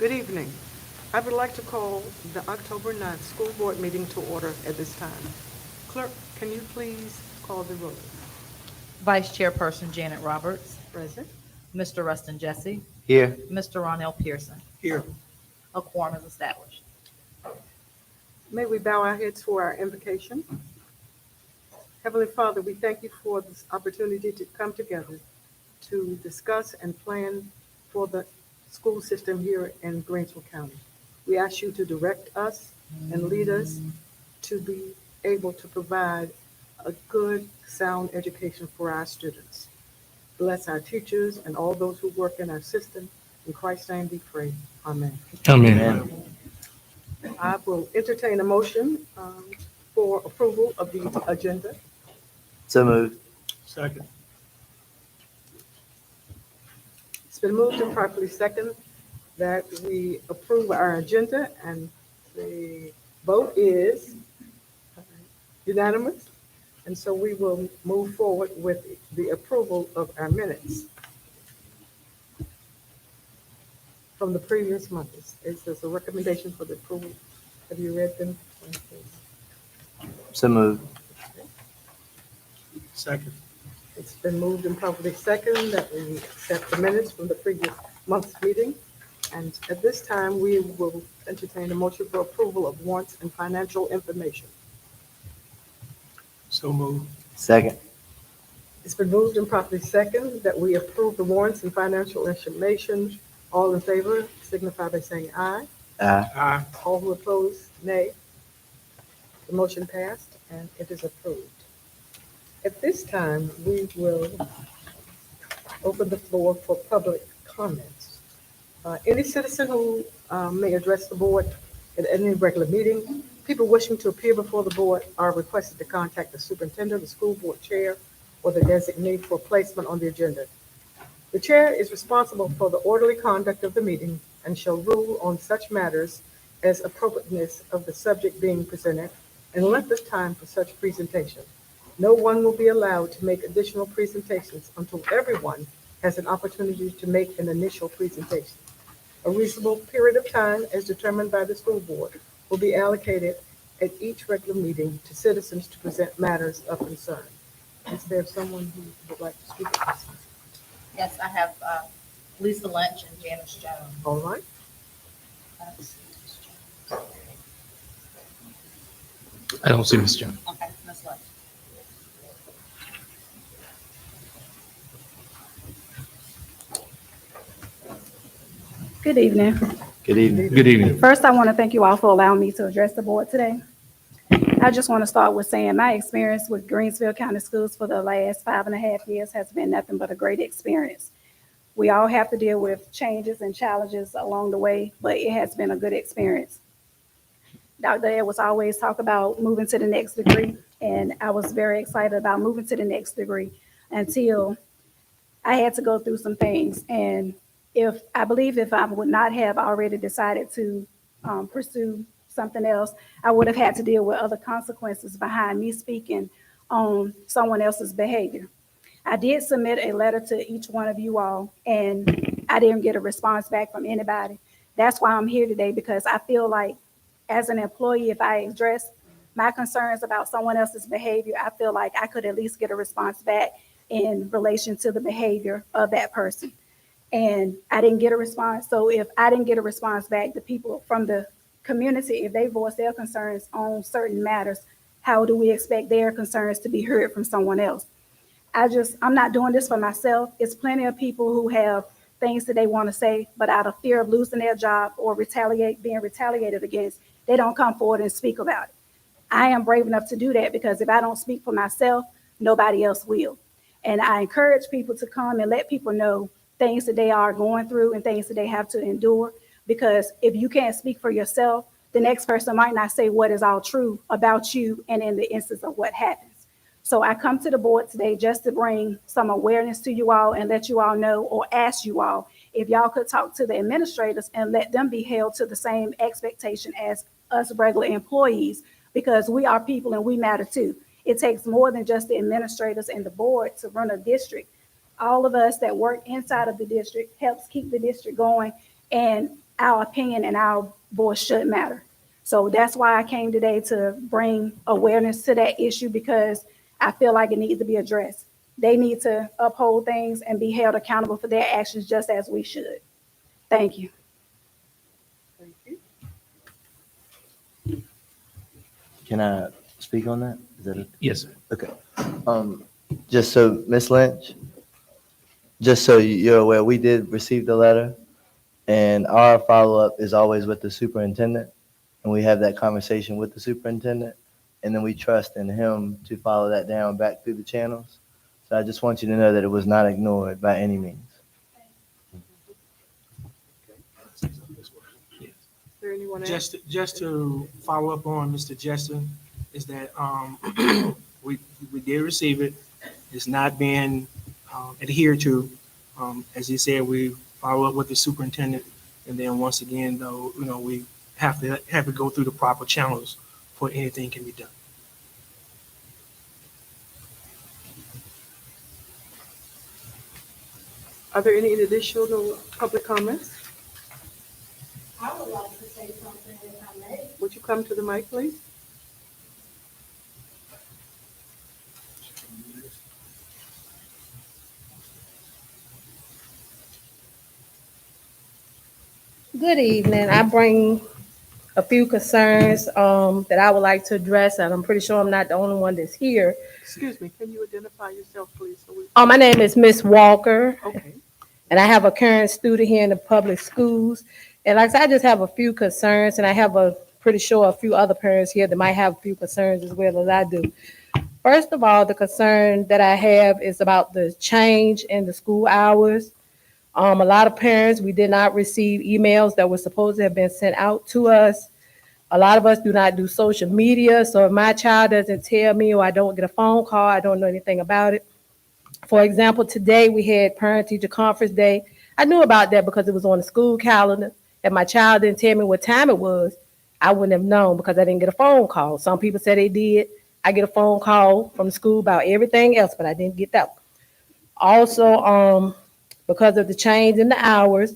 Good evening. I would like to call the October 9th school board meeting to order at this time. Clerk, can you please call the roll? Vice Chairperson Janet Roberts, Present. Mr. Rustin Jesse, Here. Mr. Ronell Pearson. Here. A quorum is established. May we bow our heads for our invocation? Heavenly Father, we thank you for this opportunity to come together to discuss and plan for the school system here in Greensville County. We ask you to direct us and lead us to be able to provide a good, sound education for our students. Bless our teachers and all those who work in our system. In Christ's name we pray. Amen. Amen. I will entertain a motion for approval of the agenda. So moved. Second. It's been moved and properly second that we approve our agenda, and the vote is unanimous. And so we will move forward with the approval of our minutes from the previous month. Is there a recommendation for the approval? Have you read them? So moved. Second. It's been moved and properly second that we accept the minutes from the previous month's meeting. And at this time, we will entertain a motion for approval of warrants and financial information. So moved. Second. It's been moved and properly second that we approve the warrants and financial information. All in favor signify by saying aye. Aye. Aye. All who oppose, nay. The motion passed and it is approved. At this time, we will open the floor for public comments. Any citizen who may address the board at any regular meeting, people wishing to appear before the board are requested to contact the superintendent, the school board chair, or the designee for placement on the agenda. The chair is responsible for the orderly conduct of the meeting and shall rule on such matters as appropriateness of the subject being presented and length of time for such presentation. No one will be allowed to make additional presentations until everyone has an opportunity to make an initial presentation. A reasonable period of time, as determined by the school board, will be allocated at each regular meeting to citizens to present matters of concern. Is there someone who would like to speak at this? Yes, I have Lisa Lynch and Janice Jones. All right. I don't see Ms. Jones. Okay, Ms. Lynch. Good evening. Good evening. Good evening. First, I want to thank you all for allowing me to address the board today. I just want to start with saying my experience with Greensville County Schools for the last 5.5 years has been nothing but a great experience. We all have to deal with changes and challenges along the way, but it has been a good experience. Dr. Ed was always talk about moving to the next degree, and I was very excited about moving to the next degree until I had to go through some things. And if I would not have already decided to pursue something else, I would have had to deal with other consequences behind me speaking on someone else's behavior. I did submit a letter to each one of you all, and I didn't get a response back from anybody. That's why I'm here today, because I feel like as an employee, if I address my concerns about someone else's behavior, I feel like I could at least get a response back in relation to the behavior of that person. And I didn't get a response. So if I didn't get a response back, the people from the community, if they voice their concerns on certain matters, how do we expect their concerns to be heard from someone else? I'm not doing this for myself. It's plenty of people who have things that they want to say, but out of fear of losing their job or being retaliated against, they don't come forward and speak about it. I am brave enough to do that because if I don't speak for myself, nobody else will. And I encourage people to come and let people know things that they are going through and things that they have to endure. Because if you can't speak for yourself, the next person might not say what is all true about you and in the instance of what happens. So I come to the board today just to bring some awareness to you all and let you all know, or ask you all, if y'all could talk to the administrators and let them be held to the same expectation as us regular employees, because we are people and we matter too. It takes more than just the administrators and the board to run a district. All of us that work inside of the district helps keep the district going. And our opinion and our voice should matter. So that's why I came today to bring awareness to that issue because I feel like it needs to be addressed. They need to uphold things and be held accountable for their actions just as we should. Thank you. Thank you. Can I speak on that? Is that it? Yes, sir. Okay. Just so, Ms. Lynch, just so you're aware, we did receive the letter, and our follow-up is always with the superintendent, and we have that conversation with the superintendent, and then we trust in him to follow that down back through the channels. So I just want you to know that it was not ignored by any means. Is there anyone else? Just to follow up on Mr. Jester, is that we did receive it. It's not being adhered to. As you said, we follow up with the superintendent, and then once again, though, we have to go through the proper channels before anything can be done. Are there any additional public comments? I would like to say something if I may. Would you come to the mic, please? Good evening. I bring a few concerns that I would like to address, and I'm pretty sure I'm not the only one that's here. Excuse me, can you identify yourself, please? My name is Miss Walker, Okay, and I have a current student here in the public schools. And like I said, I just have a few concerns, and I have pretty sure a few other parents here that might have a few concerns as well as I do. First of all, the concern that I have is about the change in the school hours. A lot of parents, we did not receive emails that were supposed to have been sent out to us. A lot of us do not do social media, so if my child doesn't tell me or I don't get a phone call, I don't know anything about it. For example, today we had parent-teacher conference day. I knew about that because it was on the school calendar. If my child didn't tell me what time it was, I wouldn't have known because I didn't get a phone call. Some people said they did. I get a phone call from the school about everything else, but I didn't get that one. Also, because of the change in the hours,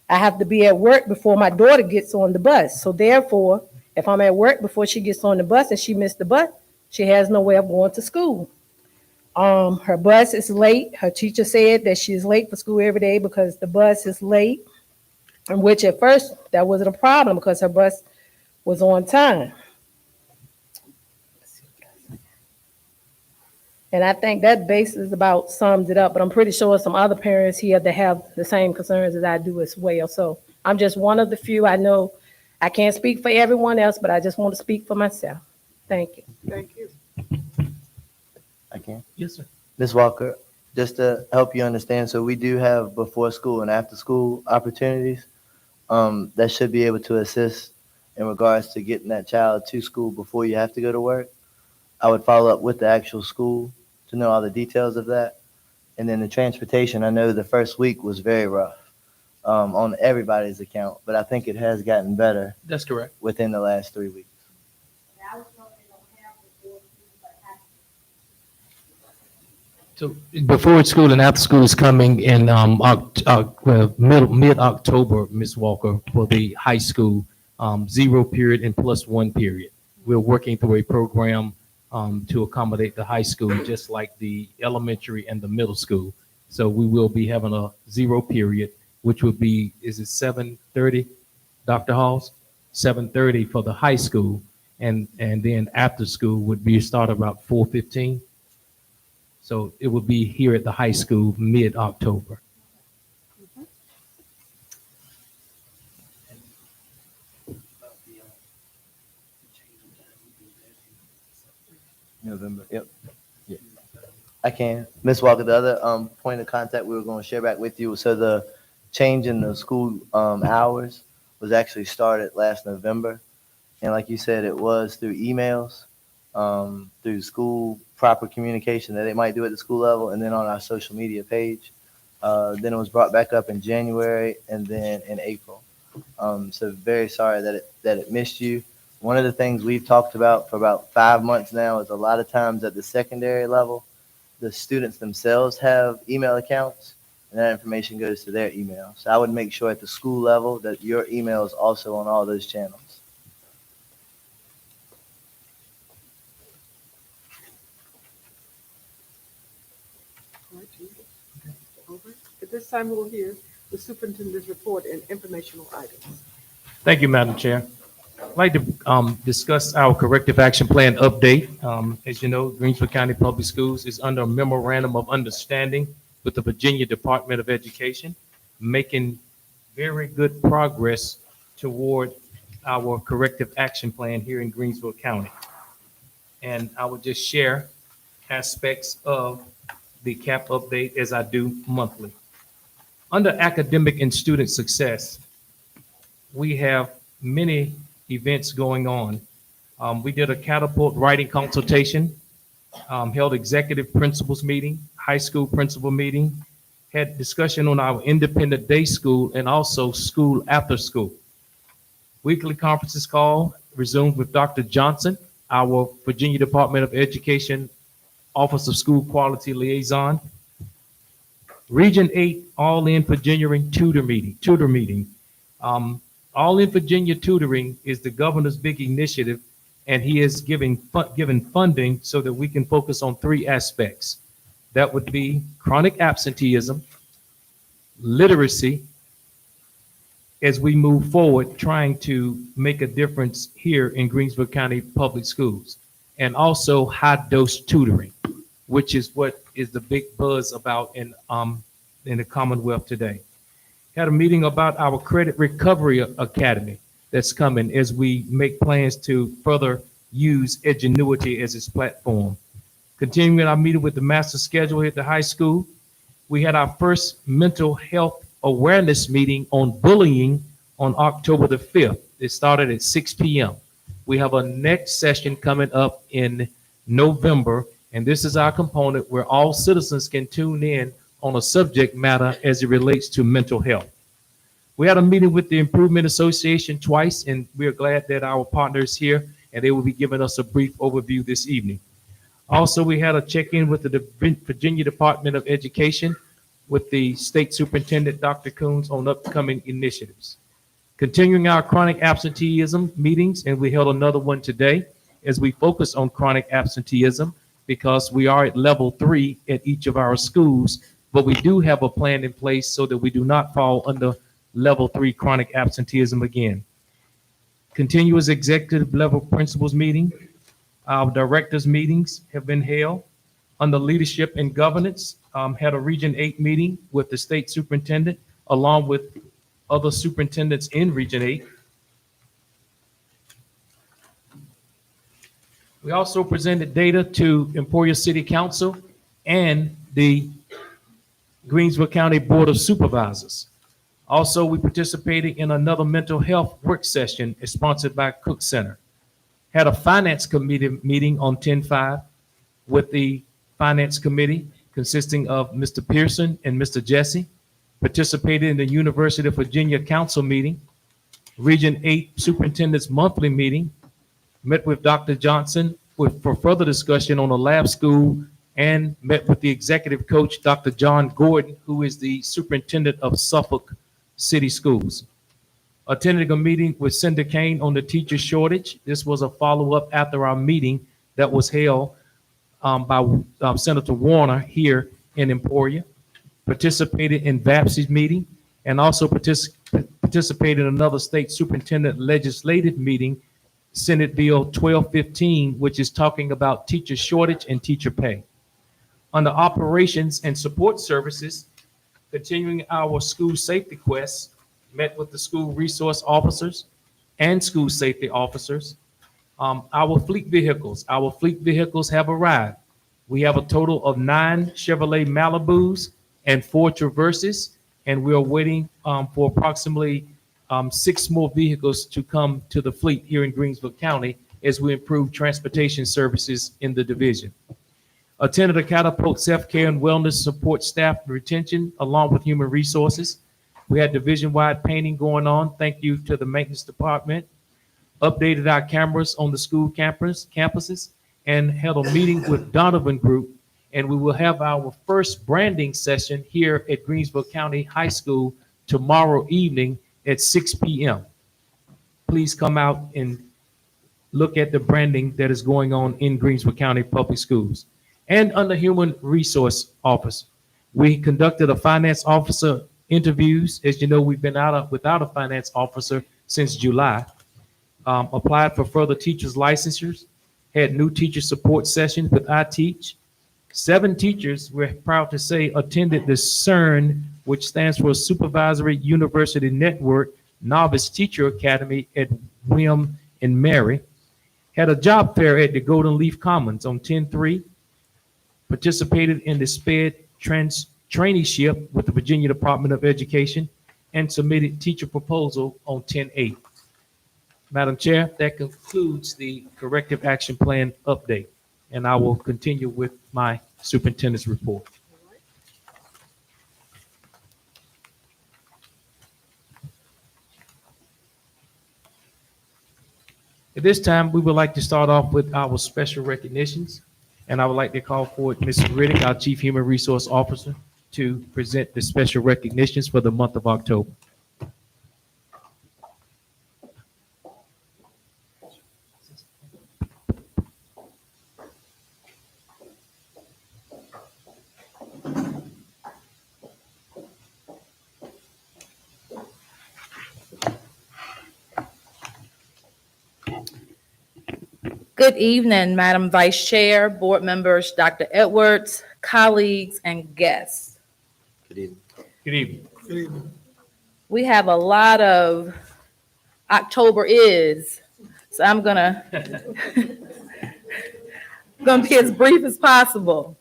I have to be at work before my daughter gets on the bus. So therefore, if I'm at work before she gets on the bus and she missed the bus, she has no way of going to school. Her bus is late. Her teacher said that she's late for school every day because the bus is late, in which at first that wasn't a problem because her bus was on time. And I think that basis about sums it up, but I'm pretty sure some other parents here that have the same concerns as I do as well. So I'm just one of the few. I know I can't speak for everyone else, but I just want to speak for myself. Thank you. thank you. I can. Yes, sir. Ms. Walker, just to help you understand, so we do have before school and after school opportunities that should be able to assist in regards to getting that child to school before you have to go to work. I would follow up with the actual school to know all the details of that. And then the transportation, I know the first week was very rough on everybody's account, but I think it has gotten better That's correct. within the last 3 weeks. So before school and after school is coming in mid-October, Ms. Walker, for the high school, 0 period and +1 period. We're working through a program to accommodate the high school, just like the elementary and the middle school. So we will be having a 0 period, which would be, is it 7:30, Dr. Halls? 7:30 for the high school, and then after school would be start about 4:15. So it will be here at the high school mid-October. November, yep. Yeah. I can. Ms. Walker, the other point of contact we were going to share back with you, so the change in the school hours was actually started last November. And like you said, it was through emails, through school proper communication that they might do at the school level, and then on our social media page. Then it was brought back up in January and then in April. So very sorry that it missed you. One of the things we've talked about for about 5 months now is a lot of times at the secondary level, the students themselves have email accounts. and that information goes to their email. So I would make sure at the school level that your email is also on all those channels. All right, Judy. All right. At this time, we'll hear the superintendent's report and informational items. Thank you, Madam Chair. I'd like to discuss our corrective action plan update. As you know, Greensville County Public Schools is under a memorandum of understanding with the Virginia Department of Education, making very good progress toward our corrective action plan here in Greensville County. And I will just share aspects of the CAP update as I do monthly. Under academic and student success, we have many events going on. We did a catapult writing consultation, held executive principals meeting, high school principal meeting, had discussion on our independent day school and also school after school. Weekly conferences call resumed with Dr. Johnson, our Virginia Department of Education Office of School Quality Liaison. Region 8 All-In Virginia Tutor Meeting. All-In Virginia Tutoring is the governor's big initiative, and he is given funding so that we can focus on 3 aspects. That would be chronic absenteeism, literacy, as we move forward trying to make a difference here in Greensville County Public Schools, and also high-dose tutoring, which is what is the big buzz about in the Commonwealth today. Had a meeting about our Credit Recovery Academy that's coming as we make plans to further use Edgenuity as its platform. Continuing our meeting with the master schedule at the high school, we had our first mental health awareness meeting on bullying on October the 5th. It started at 6 p.m. We have a next session coming up in November, and this is our component where all citizens can tune in on a subject matter as it relates to mental health. We had a meeting with the Improvement Association twice, and we are glad that our partner is here, and they will be giving us a brief overview this evening. Also, we had a check-in with the Virginia Department of Education with the State Superintendent, Dr. Coons, on upcoming initiatives. Continuing our chronic absenteeism meetings, and we held another one today as we focus on chronic absenteeism because we are at level 3 at each of our schools, but we do have a plan in place so that we do not fall under level 3 chronic absenteeism again. Continuous executive level principals meeting. Our directors meetings have been held. Under leadership and governance, had a Region 8 meeting with the state superintendent along with other superintendents in Region 8. We also presented data to Emporia City Council and the Greensville County Board of Supervisors. Also, we participated in another mental health work session sponsored by Cook Center. Had a finance committee meeting on 10/5 with the finance committee consisting of Mr. Pearson and Mr. Jesse. Participated in the University of Virginia Council meeting, Region 8 Superintendent's monthly meeting, met with Dr. Johnson for further discussion on the lab school, and met with the executive coach, Dr. John Gordon, who is the superintendent of Suffolk City Schools. Attended a meeting with Senator Kane on the teacher shortage. This was a follow-up after our meeting that was held by Senator Warner here in Emporia. Participated in VAPSI's meeting and also participated in another state superintendent legislative meeting, Senate Bill 1215, which is talking about teacher shortage and teacher pay. Under operations and support services, continuing our school safety quest, met with the school resource officers and school safety officers. Our fleet vehicles have arrived. We have a total of 9 Chevrolet Malibus and 4 Traverses, and we are waiting for approximately 6 more vehicles to come to the fleet here in Greensville County as we improve transportation services in the division. Attended a Catapult Self-Care and Wellness Support Staff Retention along with Human Resources. We had division-wide painting going on. Thank you to the maintenance department. Updated our cameras on the school campuses and held a meeting with Donovan Group And we will have our first branding session here at Greensville County High School tomorrow evening at 6 p.m. Please come out and look at the branding that is going on in Greensville County Public Schools. And under Human Resource Office, we conducted a finance officer interviews. As you know, we've been without a finance officer since July. Applied for further teachers' licensures, had new teacher support sessions with iTeach. 7 teachers, we're proud to say, attended the CERN, which stands for Supervisory University Network Novice Teacher Academy at William and Mary. Had a job fair at the Golden Leaf Commons on 10/3. Participated in the SPED traineeship with the Virginia Department of Education and submitted teacher proposal on 10/8. Madam Chair, that concludes the corrective action plan update, and I will continue with my superintendent's report. At this time, we would like to start off with our special recognitions, and I would like to call forward Mrs. Riddick, our Chief Human Resource Officer, to present the special recognitions for the month of October. Good evening, Madam Vice Chair, board members, Dr. Edwards, colleagues, and guests. Good evening. Good evening. Good evening. We have a lot of October is, so I'm gonna be as brief as possible.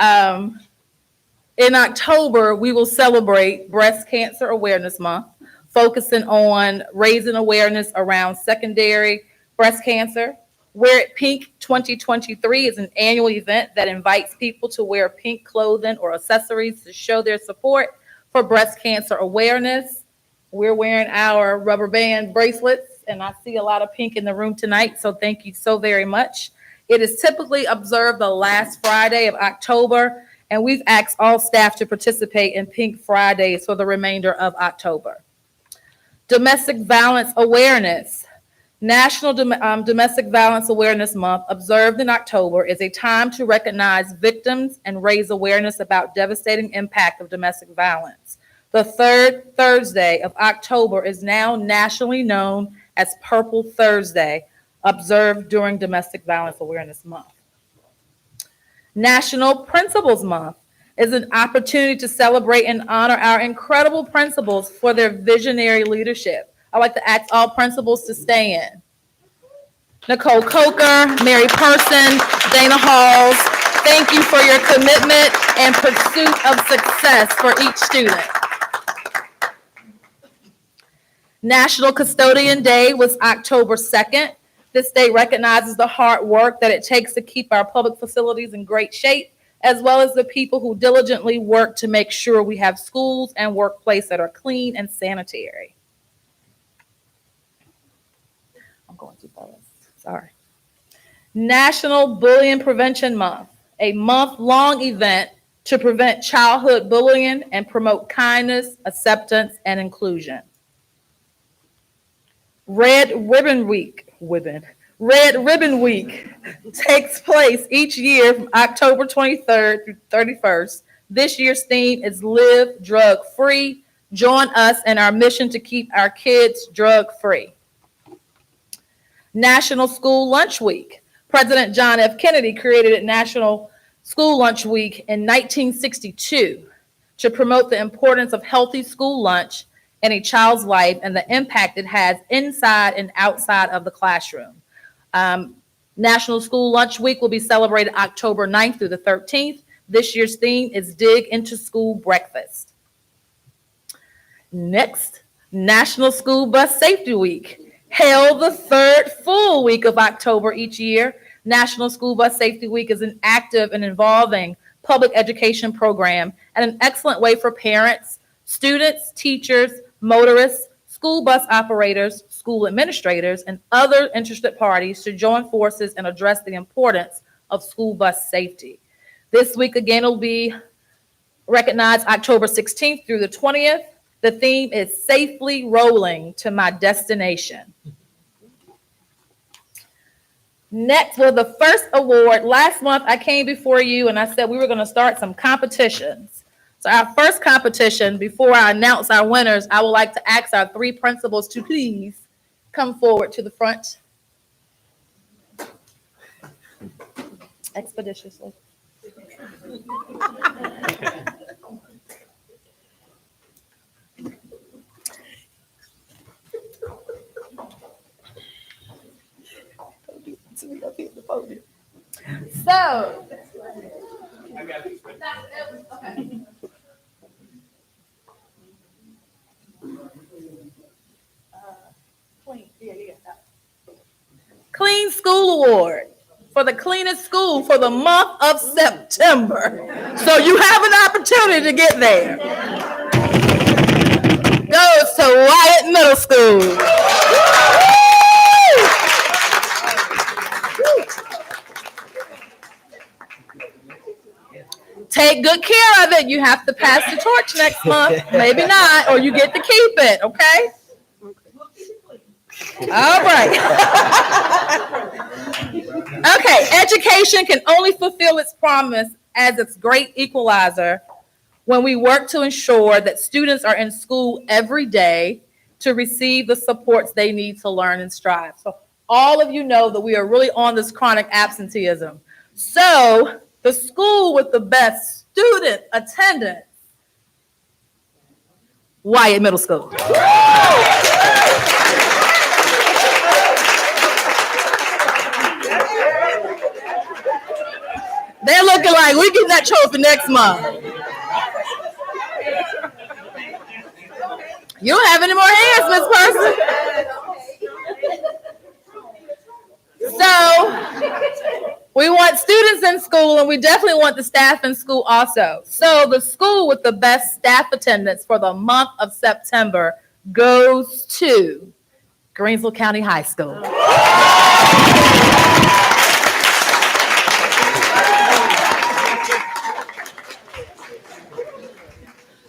In October, we will celebrate Breast Cancer Awareness Month, focusing on raising awareness around secondary breast cancer. Wear It Pink 2023 is an annual event that invites people to wear pink clothing or accessories to show their support for breast cancer awareness. We're wearing our rubber band bracelets, and I see a lot of pink in the room tonight, so thank you so very much. It is typically observed the last Friday of October, and we've asked all staff to participate in Pink Fridays for the remainder of October. Domestic Violence Awareness. National Domestic Violence Awareness Month, observed in October, is a time to recognize victims and raise awareness about devastating impact of domestic violence. The third Thursday of October is now nationally known as Purple Thursday, observed during Domestic Violence Awareness Month. National Principals Month is an opportunity to celebrate and honor our incredible principals for their visionary leadership. I'd like to ask all principals to stand. Nicole Coker, Mary Person, Dana Halls, thank you for your commitment and pursuit of success for each student. National Custodian Day was October 2nd. This day recognizes the hard work that it takes to keep our public facilities in great shape, as well as the people who diligently work to make sure we have schools and workplaces that are clean and sanitary. I'm going too fast. Sorry. National Bullying Prevention Month, a month-long event to prevent childhood bullying and promote kindness, acceptance, and inclusion. Red Ribbon Week takes place each year from October 23rd through 31st. This year's theme is Live Drug Free. Join us in our mission to keep our kids drug free. National School Lunch Week. President John F. Kennedy created National School Lunch Week in 1962 to promote the importance of healthy school lunch in a child's life and the impact it has inside and outside of the classroom. National School Lunch Week will be celebrated October 9th through the 13th. This year's theme is Dig into School Breakfast. Next, National School Bus Safety Week. Held the third full week of October each year, National School Bus Safety Week is an active and involving public education program and an excellent way for parents, students, teachers, motorists, school bus operators, school administrators, and other interested parties to join forces and address the importance of school bus safety. This week again will be recognized October 16th through the 20th. The theme is Safely Rolling to My Destination. Next, well, the first award, last month I came before you and I said we were going to start some competitions. So our first competition, before I announce our winners, I would like to ask our three principals to please come forward to the front. Expeditiously. So. Clean School Award for the cleanest school for the month of September. So you have an opportunity to get there. Goes to Wyatt Middle School. Take good care of it. You have to pass the torch next month. Maybe not, or you get to keep it, okay? All right. Okay, education can only fulfill its promise as its great equalizer when we work to ensure that students are in school every day to receive the supports they need to learn and strive. So all of you know that we are really on this chronic absenteeism. So the school with the best student attendance, Wyatt Middle School. They're looking like we get that trophy next month. You don't have any more hands, Miss Person. So we want students in school, and we definitely want the staff in school also. So the school with the best staff attendance for the month of September goes to Greensville County High School.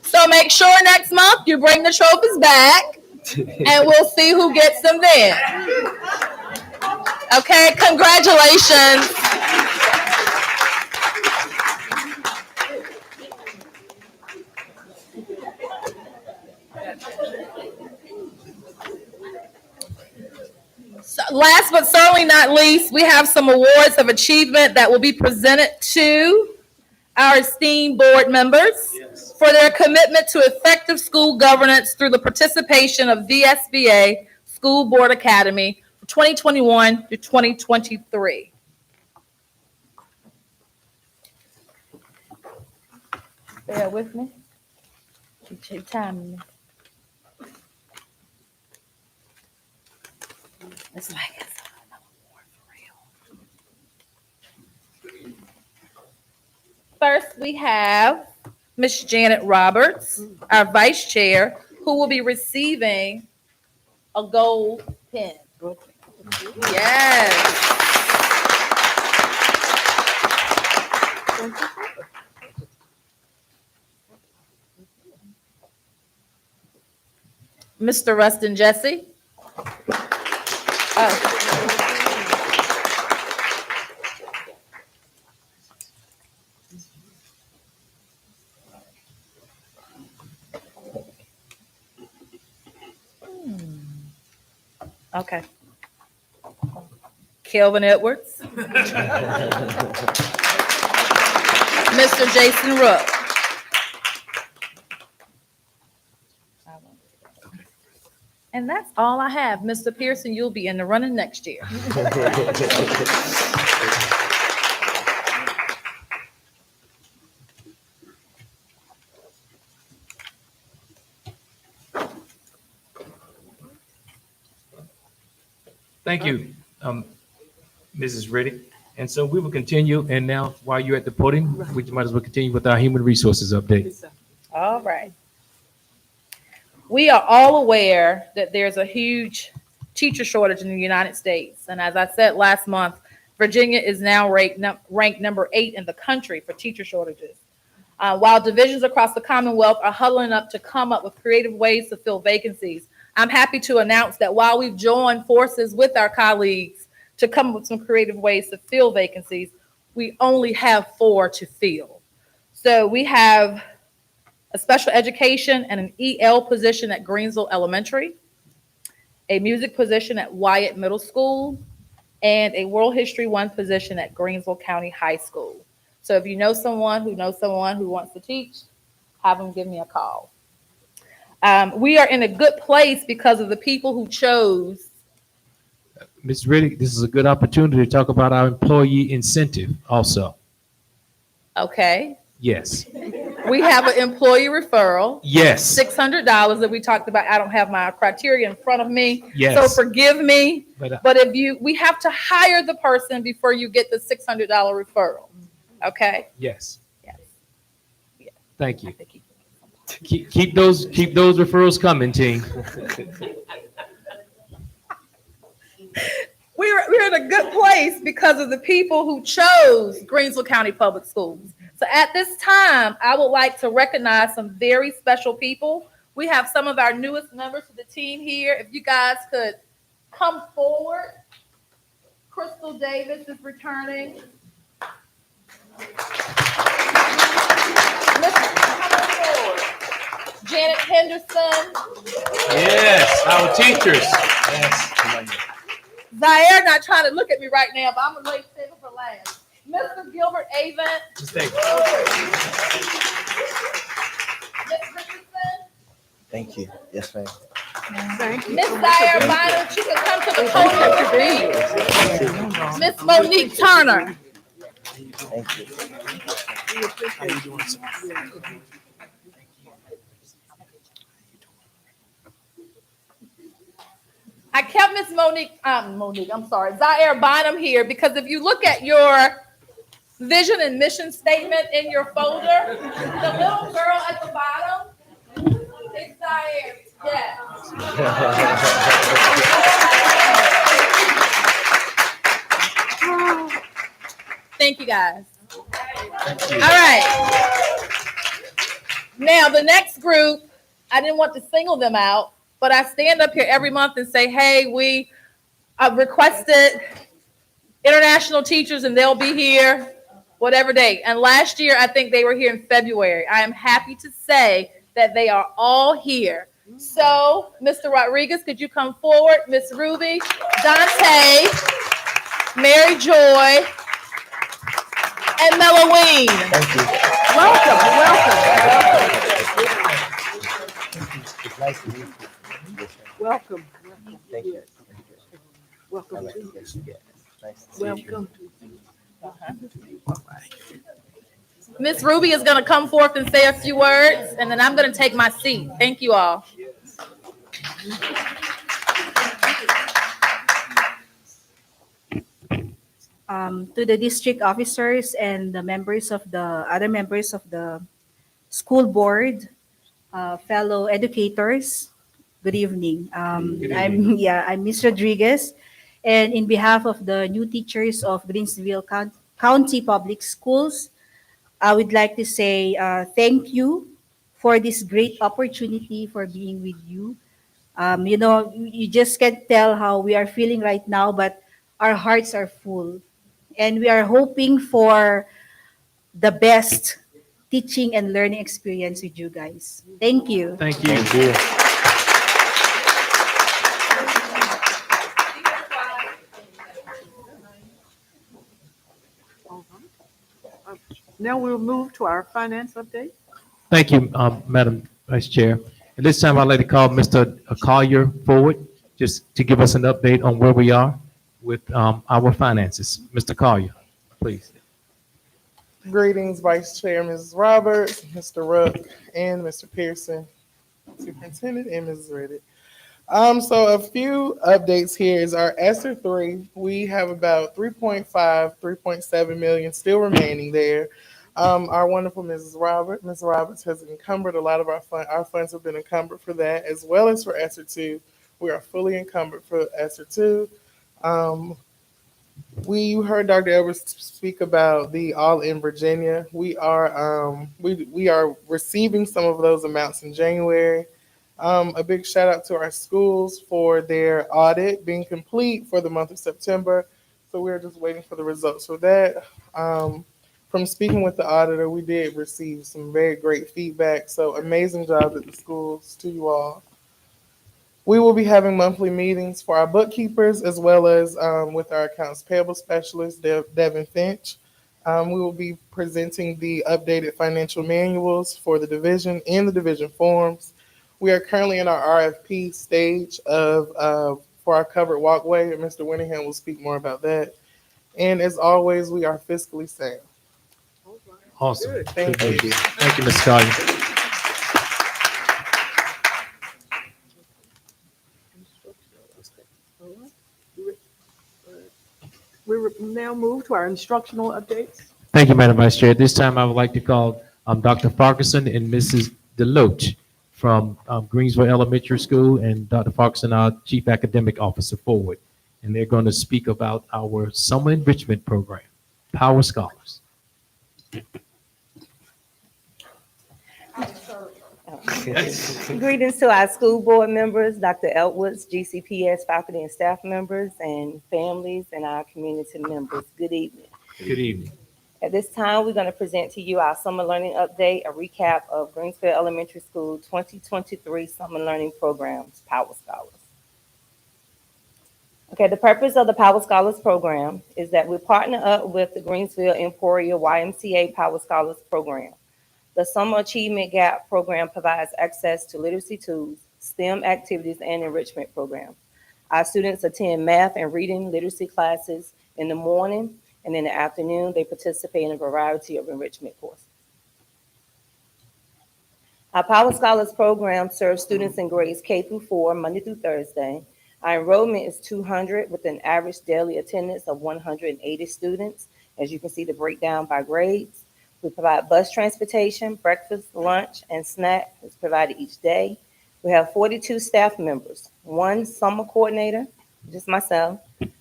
So make sure next month you bring the trophies back, and we'll see who gets them then. Okay, congratulations. So last but certainly not least, we have some awards of achievement that will be presented to our esteemed board members for their commitment to effective school governance through the participation of VSBA School Board Academy for 2021 to 2023. Bear with me. Keep your time. It's like it's an award for real. First, we have Miss Janet Roberts, our vice chair, who will be receiving a gold pin. Yes. Mr. Rustin Jesse. Okay. Kelvin Edwards. Mr. Jason Rook. And that's all I have. Mr. Pearson, you'll be in the running next year. Thank you, Mrs. Reddick. And so we will continue. And now, while you're at the podium, we might as well continue with our human resources update. All right. We are all aware that there's a huge teacher shortage in the United States. And as I said last month, Virginia is now ranked number 8 in the country for teacher shortages. While divisions across the Commonwealth are huddling up to come up with creative ways to fill vacancies, I'm happy to announce that while we've joined forces with our colleagues to come up with some creative ways to fill vacancies, we only have 4 to fill. So we have a special education and an EL position at Greensville Elementary, a music position at Wyatt Middle School, and a World History 1 position at Greensville County High School. So if you know someone who wants to teach, have them give me a call. We are in a good place because of the people who chose. Ms. Riddick, this is a good opportunity to talk about our employee incentive also. Okay. Yes. We have an employee referral. Yes. $600 that we talked about. I don't have my criteria in front of me. Yes. So forgive me. But, But we have to hire the person before you get the $600 referral. Okay? yes. Yes. Yeah. Thank you. I think Keep those referrals coming, team. We're in a good place because of the people who chose Greensville County Public Schools. So at this time, I would like to recognize some very special people. We have some of our newest members of the team here. If you guys could come forward. Crystal Davis is returning. Come on forward. Janet Henderson. Yes, our teachers. Yes. Zaire not trying to look at me right now, but I'm gonna save it for last. Mr. Gilbert Avent. Just thank Ms. Richardson. Thank you. Yes, ma'am. Thank you. Miss Zaire Bynum, she can come to the podium with me. Miss Monique Turner. Thank you. How you doing, sir? I kept Miss Zaire Bynum here because if you look at your vision and mission statement in your folder, the little girl at the bottom is Zaire. Yeah. Thank you, guys. Thank you. All right. Now, the next group, I didn't want to single them out, but I stand up here every month and say, hey, we requested international teachers and they'll be here whatever date. And last year, I think they were here in February. I am happy to say that they are all here. So, Mr. Rodriguez, could you come forward? Miss Ruby, Dante, Mary Joy, and Melloween. Thank you. Welcome. It's nice to meet you. Welcome. Thank you. Welcome. Yes, nice to see you. Welcome. Miss Ruby is going to come forth and say a few words, and then I'm going to take my seat. Thank you all. To the district officers and the members of the other members of the school board, fellow educators, good evening. I'm Miss Rodriguez, and in behalf of the new teachers of Greensville County Public Schools, I would like to say thank you for this great opportunity for being with you. You just can't tell how we are feeling right now, but our hearts are full. And we are hoping for the best teaching and learning experience with you guys. Thank you. Thank you. Thank you. Now we'll move to our finance update. Thank you, Madam Vice Chair. At this time, I'd like to call Mr. Collier forward, just to give us an update on where we are with our finances. Mr. Collier, please. Greetings, Vice Chair Mrs. Roberts, Mr. Ruck, and Mr. Pearson, Superintendent, and Mrs. Reddick. So a few updates here is our ESSER 3. We have about 3.7 million still remaining there. Our wonderful Ms. Roberts has encumbered a lot of our funds. Our funds have been encumbered for that, as well as for ESSER 2. We are fully encumbered for ESSER 2. We heard Dr. Edwards speak about the All in Virginia. We are receiving some of those amounts in January. A big shout out to our schools for their audit being complete for the month of September. So we're just waiting for the results for that. From speaking with the auditor, we did receive some very great feedback. So amazing job at the schools to you all. We will be having monthly meetings for our bookkeepers as well as with our accounts payable specialist, Devin Finch. We will be presenting the updated financial manuals for the division and the division forms. We are currently in our RFP stage for our covered walkway, and Mr. Winningham will speak more about that. And as always, we are fiscally sound. All right. Awesome. Good. Thank you. Thank you, Ms. Collier. All right. We will now move to our instructional updates. Thank you, Madam Vice Chair. At this time, I would like to call Dr. Farquharson and Mrs. Deloach from Greensville Elementary School, and Dr. Farquharson, our Chief Academic Officer, forward. And they're going to speak about our summer enrichment program, Power Scholars. Greetings to our school board members, Dr. Eltwoods, GCPS faculty and staff members, and families and our community members. Good evening. Good evening. At this time, we're going to present to you our summer learning update, a recap of Greensville Elementary School 2023 summer learning programs, Power Scholars. Okay, the purpose of the Power Scholars program is that we partner up with the Greensville Emporia YMCA Power Scholars program. The Summer Achievement Gap program provides access to literacy tools, STEM activities, and enrichment programs. Our students attend math and reading literacy classes in the morning, and in the afternoon, they participate in a variety of enrichment courses. Our Power Scholars program serves students in grades K through 4, Monday through Thursday. Our enrollment is 200 with an average daily attendance of 180 students. As you can see, the breakdown by grades. We provide bus transportation, breakfast, lunch, and snack is provided each day. We have 42 staff members, 1 summer coordinator, just myself,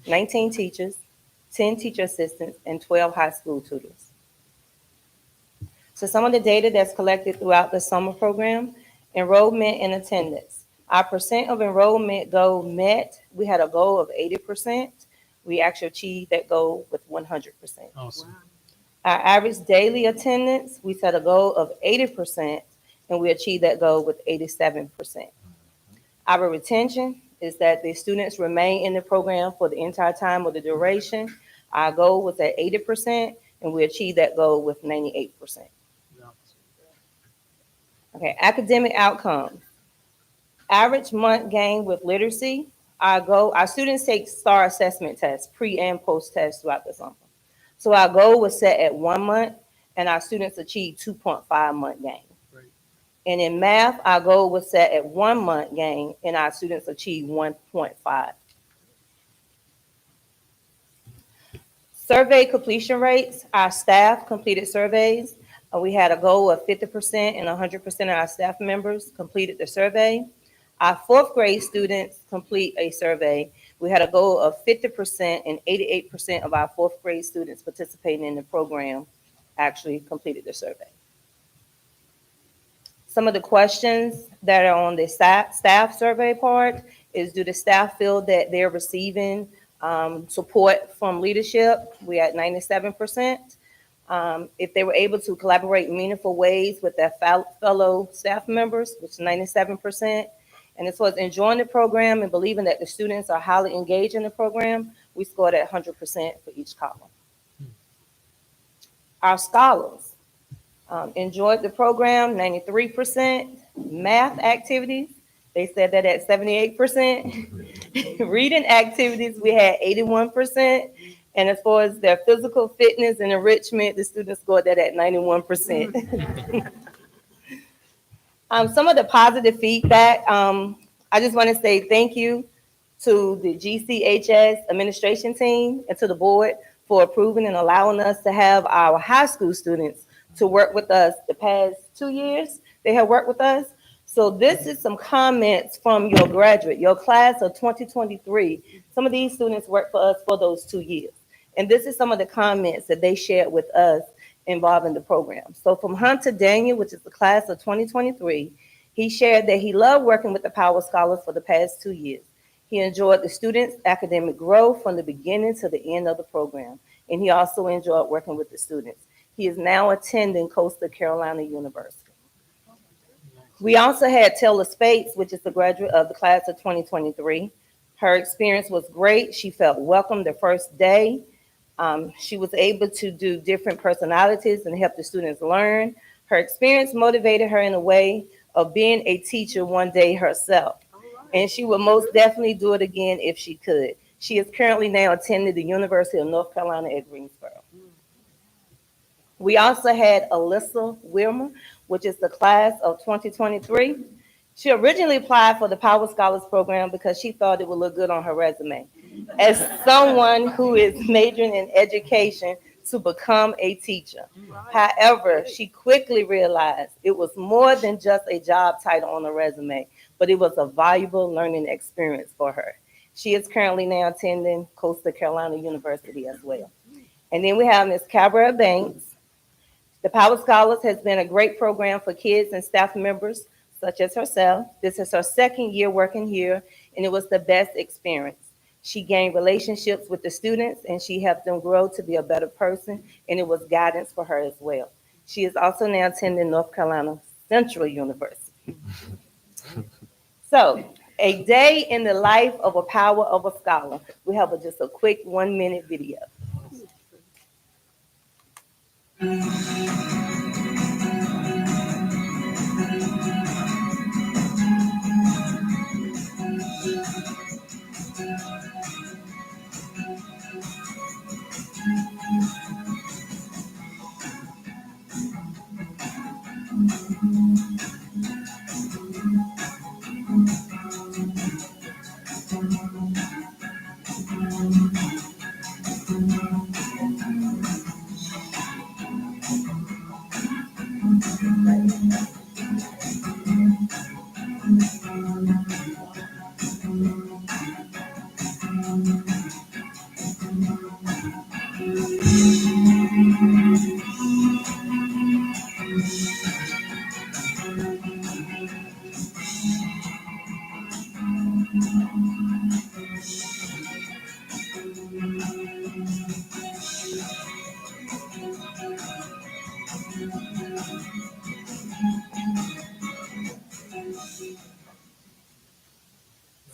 19 teachers, 10 teacher assistants, and 12 high school tutors. So some of the data that's collected throughout the summer program, enrollment and attendance. Our percent of enrollment goal met, we had a goal of 80%. We actually achieved that goal with 100%. Awesome. Wow. Our average daily attendance, we set a goal of 80%, and we achieved that goal with 87%. Our retention is that the students remain in the program for the entire time of the duration. Our goal was at 80%, and we achieved that goal with 98%. Okay, academic outcomes. Average month gain with literacy. Our students take STAR assessment tests, pre and post tests throughout the summer. So our goal was set at 1 month, and our students achieved 2.5 month gain. Great. And in math, our goal was set at 1 month gain, and our students achieved 1.5. Survey completion rates, our staff completed surveys. We had a goal of 50% and 100% of our staff members completed the survey. Our 4th grade students complete a survey. We had a goal of 50% and 88% of our 4th grade students participating in the program actually completed the survey. Some of the questions that are on the staff survey part is, do the staff feel that they're receiving support from leadership? We had 97%. If they were able to collaborate in meaningful ways with their fellow staff members, which is 97%. And as far as enjoying the program and believing that the students are highly engaged in the program, we scored at 100% for each column. Our scholars enjoyed the program, 93%. Math activities, they said that at 78%. Reading activities, we had 81%. And as far as their physical fitness and enrichment, the students scored that at 91%. Some of the positive feedback, I just want to say thank you to the GCHS administration team and to the board for approving and allowing us to have our high school students to work with us the past 2 years. They have worked with us. So this is some comments from your graduate, your class of 2023. Some of these students worked for us for those 2 years. And this is some of the comments that they shared with us involving the program. So from Hunter Daniel, which is the class of 2023, he shared that he loved working with the Power Scholars for the past 2 years. He enjoyed the students' academic growth from the beginning to the end of the program, and he also enjoyed working with the students. He is now attending Coastal Carolina University. We also had Taylor Spates, which is the graduate of the class of 2023. Her experience was great. She felt welcome the first day. She was able to do different personalities and help the students learn. Her experience motivated her in a way of being a teacher one day herself. And she would most definitely do it again if she could. She is currently now attending the University of North Carolina at Greensville. We also had Alyssa Wilmer, which is the class of 2023. She originally applied for the Power Scholars program because she thought it would look good on her resume as someone who is majoring in education to become a teacher. However, she quickly realized it was more than just a job title on a resume, but it was a valuable learning experience for her. She is currently now attending Coastal Carolina University as well. And then we have Ms. Cabrera Banks. The Power Scholars has been a great program for kids and staff members such as herself. This is her second year working here, and it was the best experience. She gained relationships with the students, and she helped them grow to be a better person, and it was guidance for her as well. She is also now attending North Carolina Central University. So, a day in the life of a Power of a Scholar. We have just a quick 1-minute video.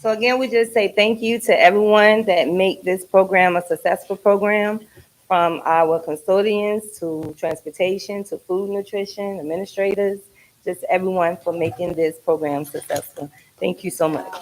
So again, we just say thank you to everyone that make this program a successful program, from our custodians to transportation to food nutrition, administrators, just everyone for making this program successful. Thank you so much.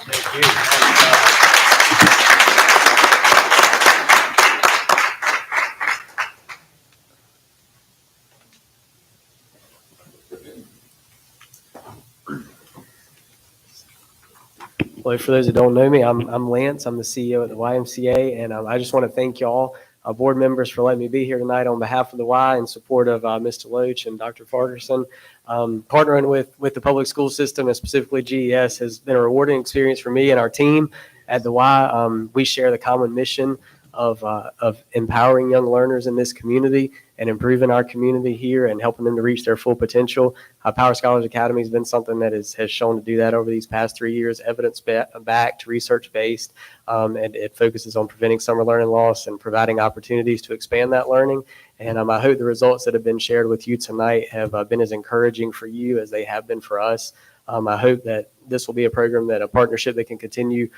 Well, for those that don't know me, I'm Lance. I'm the CEO at the YMCA, and I just want to thank y'all, board members, for letting me be here tonight on behalf of the Y in support of Mr. Loach and Dr. Ferguson. Partnering with the public school system and specifically GES has been a rewarding experience for me and our team at the Y. We share the common mission of empowering young learners in this community and improving our community here and helping them to reach their full potential. Power Scholars Academy has been something that has shown to do that over these past 3 years, evidence-backed, research-based, and it focuses on preventing summer learning loss and providing opportunities to expand that learning. And I hope the results that have been shared with you tonight have been as encouraging for you as they have been for us. I hope that this will be a program, a partnership that can continue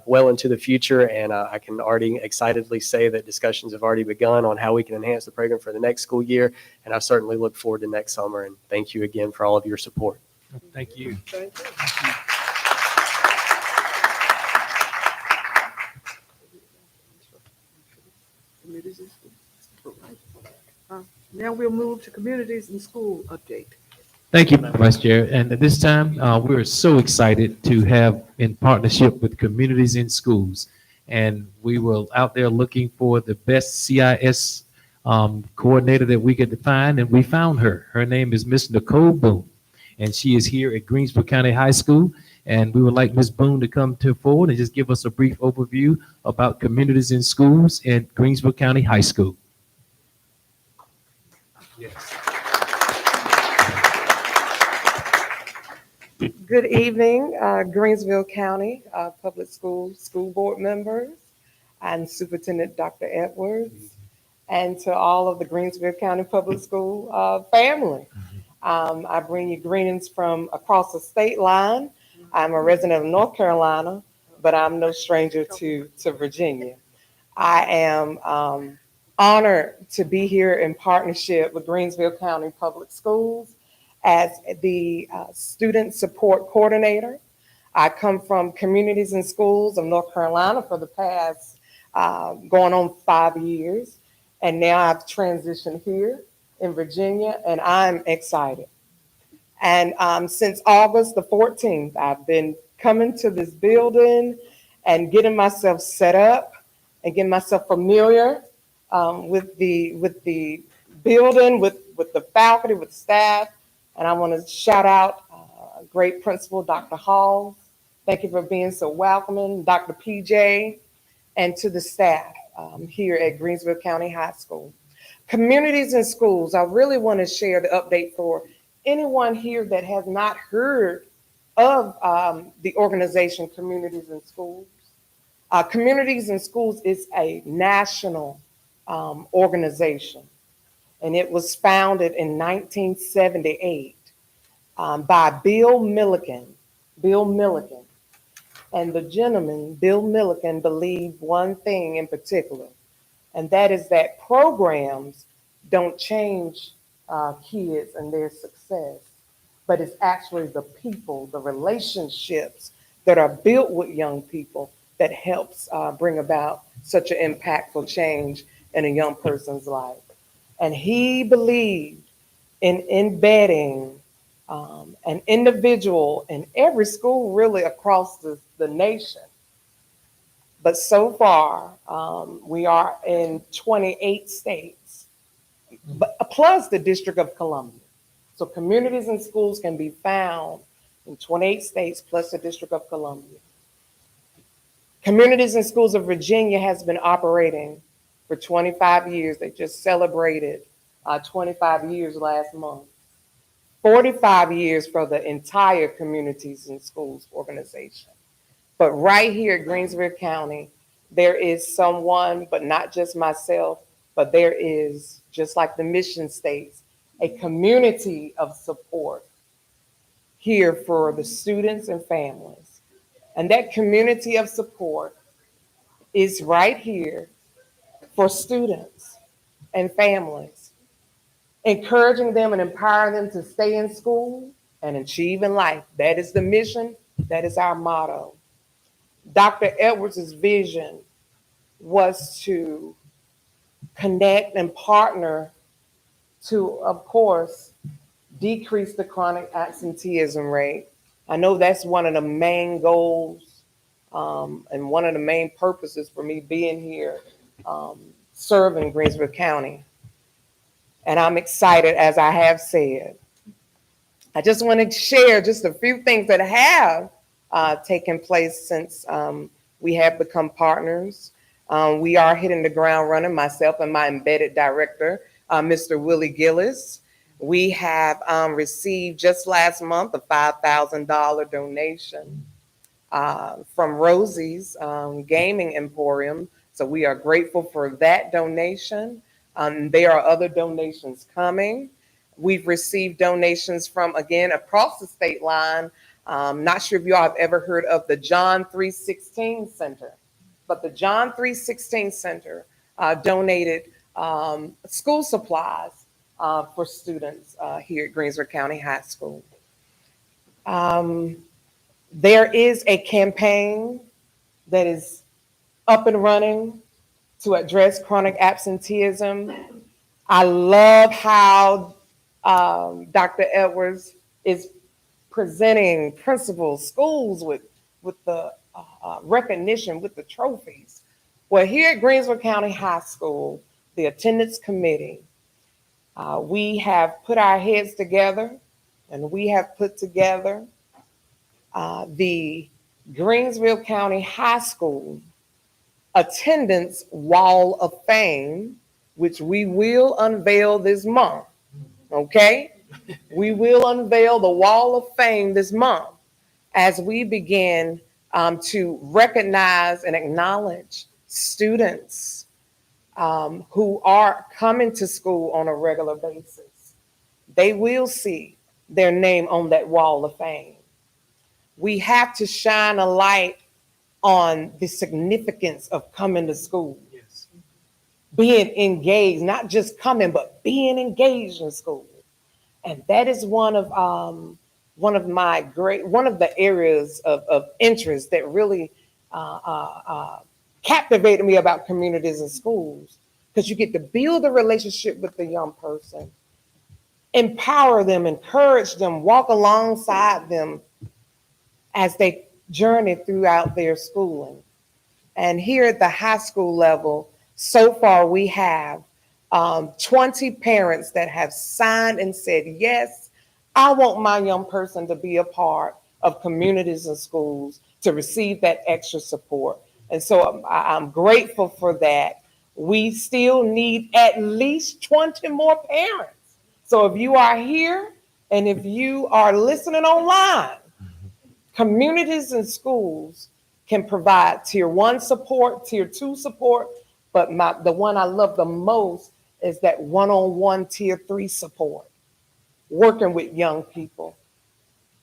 well into the future. And I can already excitedly say that discussions have already begun on how we can enhance the program for the next school year. And I certainly look forward to next summer. And thank you again for all of your support. Thank you. Thank you. Communities and schools. Now we'll move to communities and school update. Thank you, Vice Chair. And at this time, we're so excited to have in partnership with Communities in Schools. And we were out there looking for the best CIS coordinator that we could find, and we found her. Her name is Miss Nicole Boone, and she is here at Greensville County High School. And we would like Ms. Boone to come to forward and just give us a brief overview about communities in schools at Greensville County High School. Good evening, Greensville County Public Schools School Board members and Superintendent Dr. Edwards, and to all of the Greensville County Public School family. I bring you greetings from across the state line. I'm a resident of North Carolina, but I'm no stranger to Virginia. I am honored to be here in partnership with Greensville County Public Schools as the student support coordinator. I come from Communities and Schools of North Carolina for the past going on 5 years. And now I've transitioned here in Virginia, and I'm excited. And since August the 14th, I've been coming to this building and getting myself set up and getting myself familiar with the building, with the faculty, with the staff. And I want to shout out great principal, Dr. Hall. Thank you for being so welcoming, Dr. PJ, and to the staff here at Greensville County High School. Communities and Schools, I really want to share the update for anyone here that has not heard of the organization Communities and Schools. Communities and Schools is a national organization, and it was founded in 1978 by Bill Milliken. Bill Milliken. And the gentleman, Bill Milliken, believed one thing in particular, and that is that programs don't change kids and their success, but it's actually the people, the relationships that are built with young people that helps bring about such an impactful change in a young person's life. And he believed in embedding an individual in every school really across the nation. But so far, we are in 28 states, but plus the District of Columbia. So Communities and Schools can be found in 28 states plus the District of Columbia. Communities and Schools of Virginia has been operating for 25 years. They just celebrated 25 years last month. 45 years for the entire Communities and Schools organization. But right here at Greensville County, there is someone, but not just myself, but there is, just like the mission states, a community of support here for the students and families. And that community of support is right here for students and families, encouraging them and empowering them to stay in school and achieve in life. That is the mission. That is our motto. Dr. Edwards' vision was to connect and partner to, of course, decrease the chronic absenteeism rate. I know that's one of the main goals and one of the main purposes for me being here, serving Greensville County. And I'm excited, as I have said. I just want to share just a few things that have taken place since we have become partners. We are hitting the ground running, myself and my embedded director, Mr. Willie Gillis. We have received just last month a $5,000 donation from Rosie's Gaming Emporium. So we are grateful for that donation. There are other donations coming. We've received donations from, again, across the state line. Not sure if you all have ever heard of the John 316 Center, but the John 316 Center donated school supplies for students here at Greensville County High School. There is a campaign that is up and running to address chronic absenteeism. I love how Dr. Edwards is presenting principals, schools with the recognition, with the trophies. Well, here at Greensville County High School, the attendance committee, we have put our heads together and we have put together the Greensville County High School Attendance Wall of Fame, which we will unveil this month, okay? We will unveil the Wall of Fame this month as we begin to recognize and acknowledge students who are coming to school on a regular basis. They will see their name on that Wall of Fame. We have to shine a light on the significance of coming to school. Yes. Being engaged, not just coming, but being engaged in school. And that is one of the areas of interest that really captivated me about communities and schools, because you get to build a relationship with the young person, empower them, encourage them, walk alongside them as they journey throughout their schooling. And here at the high school level, so far we have 20 parents that have signed and said, yes, I want my young person to be a part of communities and schools to receive that extra support. And so I'm grateful for that. We still need at least 20 more parents. So if you are here and if you are listening online, communities and schools can provide tier 1 support, tier 2 support, but the one I love the most is that one-on-one tier 3 support, working with young people,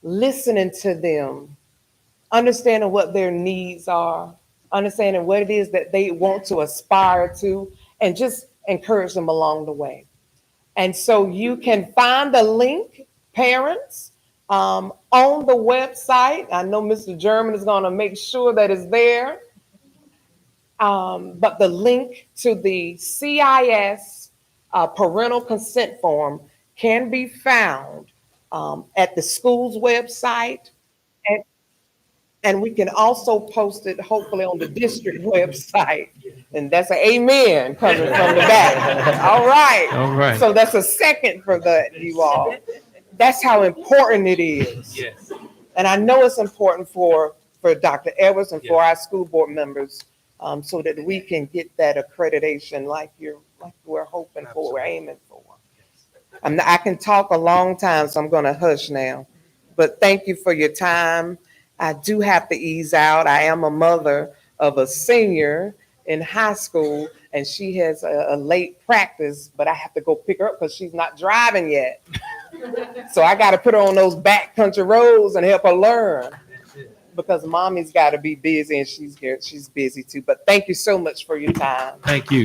listening to them, understanding what their needs are, understanding what it is that they want to aspire to, and just encourage them along the way. And so you can find the link, parents, on the website. I know Mr. German is going to make sure that it's there. But the link to the CIS parental consent form can be found at the school's website. And we can also post it hopefully on the district website. And that's an amen coming from the back. All right. All right. So that's a second for that, you all. That's how important it is. Yes. And I know it's important for Dr. Edwards and for our school board members, so that we can get that accreditation like we're hoping for, we're aiming for. I can talk a long time, so I'm going to hush now. But thank you for your time. I do have to ease out. I am a mother of a senior in high school, and she has a late practice, but I have to go pick her up because she's not driving yet. So I got to put her on those backcountry roads and help her learn, because mommy's got to be busy, and she's busy too. But thank you so much for your time. Thank you.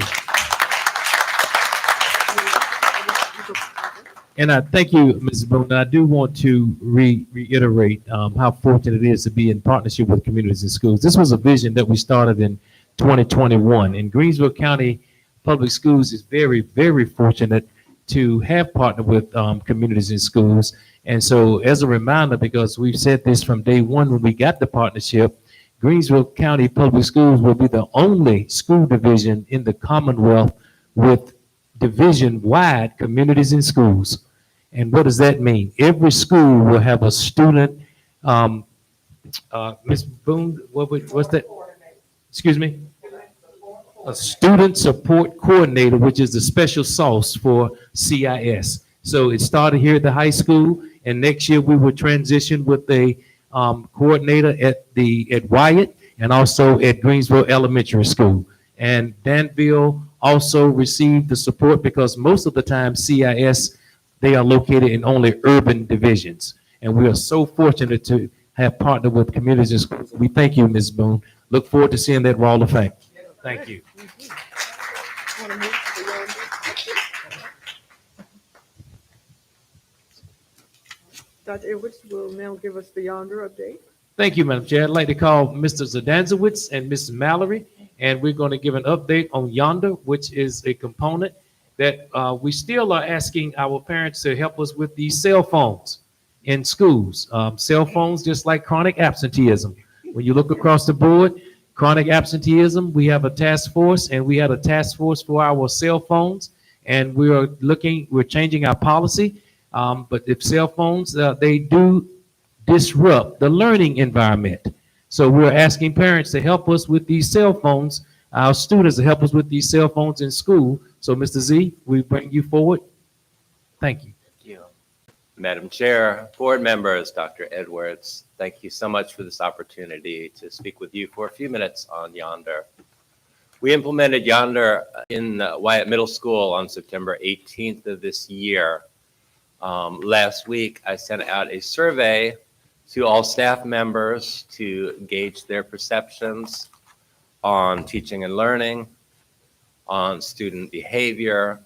And I thank you, Mrs. Boone. I do want to reiterate how fortunate it is to be in partnership with communities and schools. This was a vision that we started in 2021, and Greensville County Public Schools is very, very fortunate to have partnered with communities and schools. And so as a reminder, because we've said this from day one when we got the partnership, Greensville County Public Schools will be the only school division in the Commonwealth with division-wide communities and schools. And what does that mean? Every school will have a student, Ms. Boone, what's that? Excuse me? A student support coordinator, which is the special sauce for CIS. So it started here at the high school, and next year we will transition with a coordinator at Wyatt and also at Greensville Elementary School. And Danville also received the support because most of the time CIS, they are located in only urban divisions. And we are so fortunate to have partnered with communities and schools. We thank you, Ms. Boone. Look forward to seeing that Wall of Fame. Thank you. Dr. Edwards will now give us the yonder update. Thank you, Madam Chair. I'd like to call Mr. Zadanzowitz and Mrs. Mallory, and we're going to give an update on Yonder, which is a component that we still are asking our parents to help us with these cell phones in schools. Cell phones, just like chronic absenteeism. When you look across the board, chronic absenteeism, we have a task force, and we had a task force for our cell phones, and we're changing our policy. But if cell phones, they do disrupt the learning environment. So we're asking parents to help us with these cell phones, our students to help us with these cell phones in school. So Mr. Z, we bring you forward. Thank you. Madam Chair, board members, Dr. Edwards, thank you so much for this opportunity to speak with you for a few minutes on Yonder. We implemented Yonder in Wyatt Middle School on September 18th of this year. Last week, I sent out a survey to all staff members to gauge their perceptions on teaching and learning, on student behavior,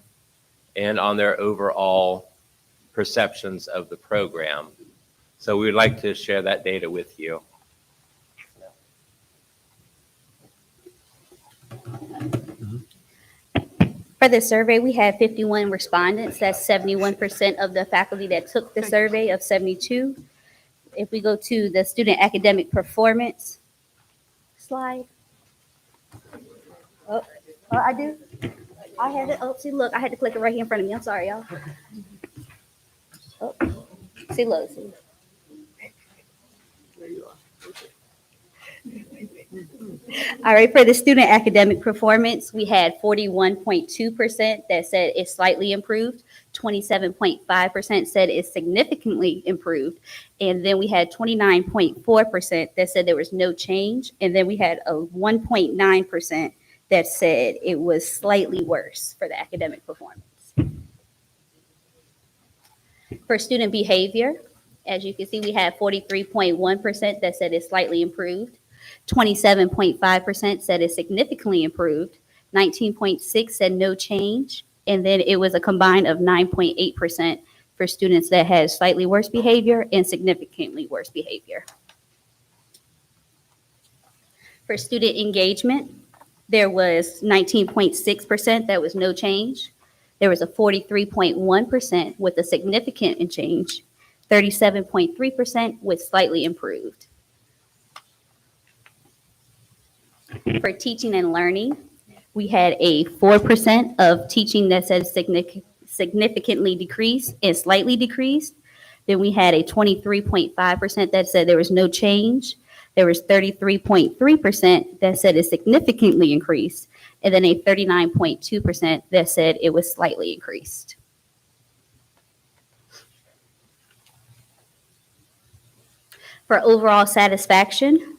and on their overall perceptions of the program. So we would like to share that data with you. For the survey, we had 51 respondents. That's 71% of the faculty that took the survey of 72. If we go to the student academic performance slide. Oh, I do? I have it. Oh, see, look, I had to click it right here in front of me. I'm sorry, y'all. Oh, see, look, see. All right, for the student academic performance, we had 41.2% that said it's slightly improved, 27.5% said it's significantly improved, and then we had 29.4% that said there was no change, and then we had a 1.9% that said it was slightly worse for the academic performance. For student behavior, as you can see, we had 43.1% that said it's slightly improved. 27.5% said it's significantly improved. 19.6% said no change. And then it was a combined of 9.8% for students that had slightly worse behavior and significantly worse behavior. For student engagement, there was 19.6% that was no change. There was a 43.1% with a significant change, 37.3% with slightly improved. For teaching and learning, we had a 4% of teaching that said significantly decreased and slightly decreased. Then we had a 23.5% that said there was no change. There was 33.3% that said it significantly increased, and then a 39.2% that said it was slightly increased. For overall satisfaction,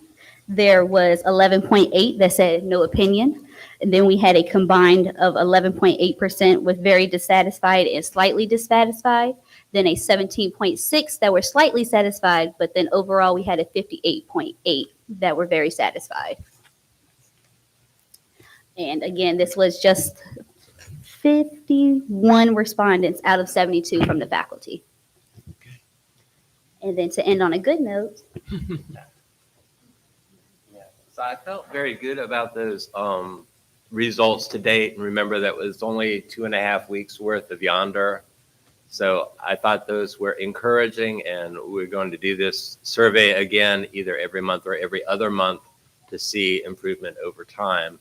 there was 11.8 that said no opinion. And then we had a combined of 11.8% with very dissatisfied and slightly dissatisfied. Then a 17.6 that were slightly satisfied, but then overall we had a 58.8 that were very satisfied. And again, this was just 51 respondents out of 72 from the faculty. And then to end on a good note. So I felt very good about those results to date. And remember, that was only 2.5 weeks worth of Yonder. So I thought those were encouraging, and we're going to do this survey again, either every month or every other month, to see improvement over time.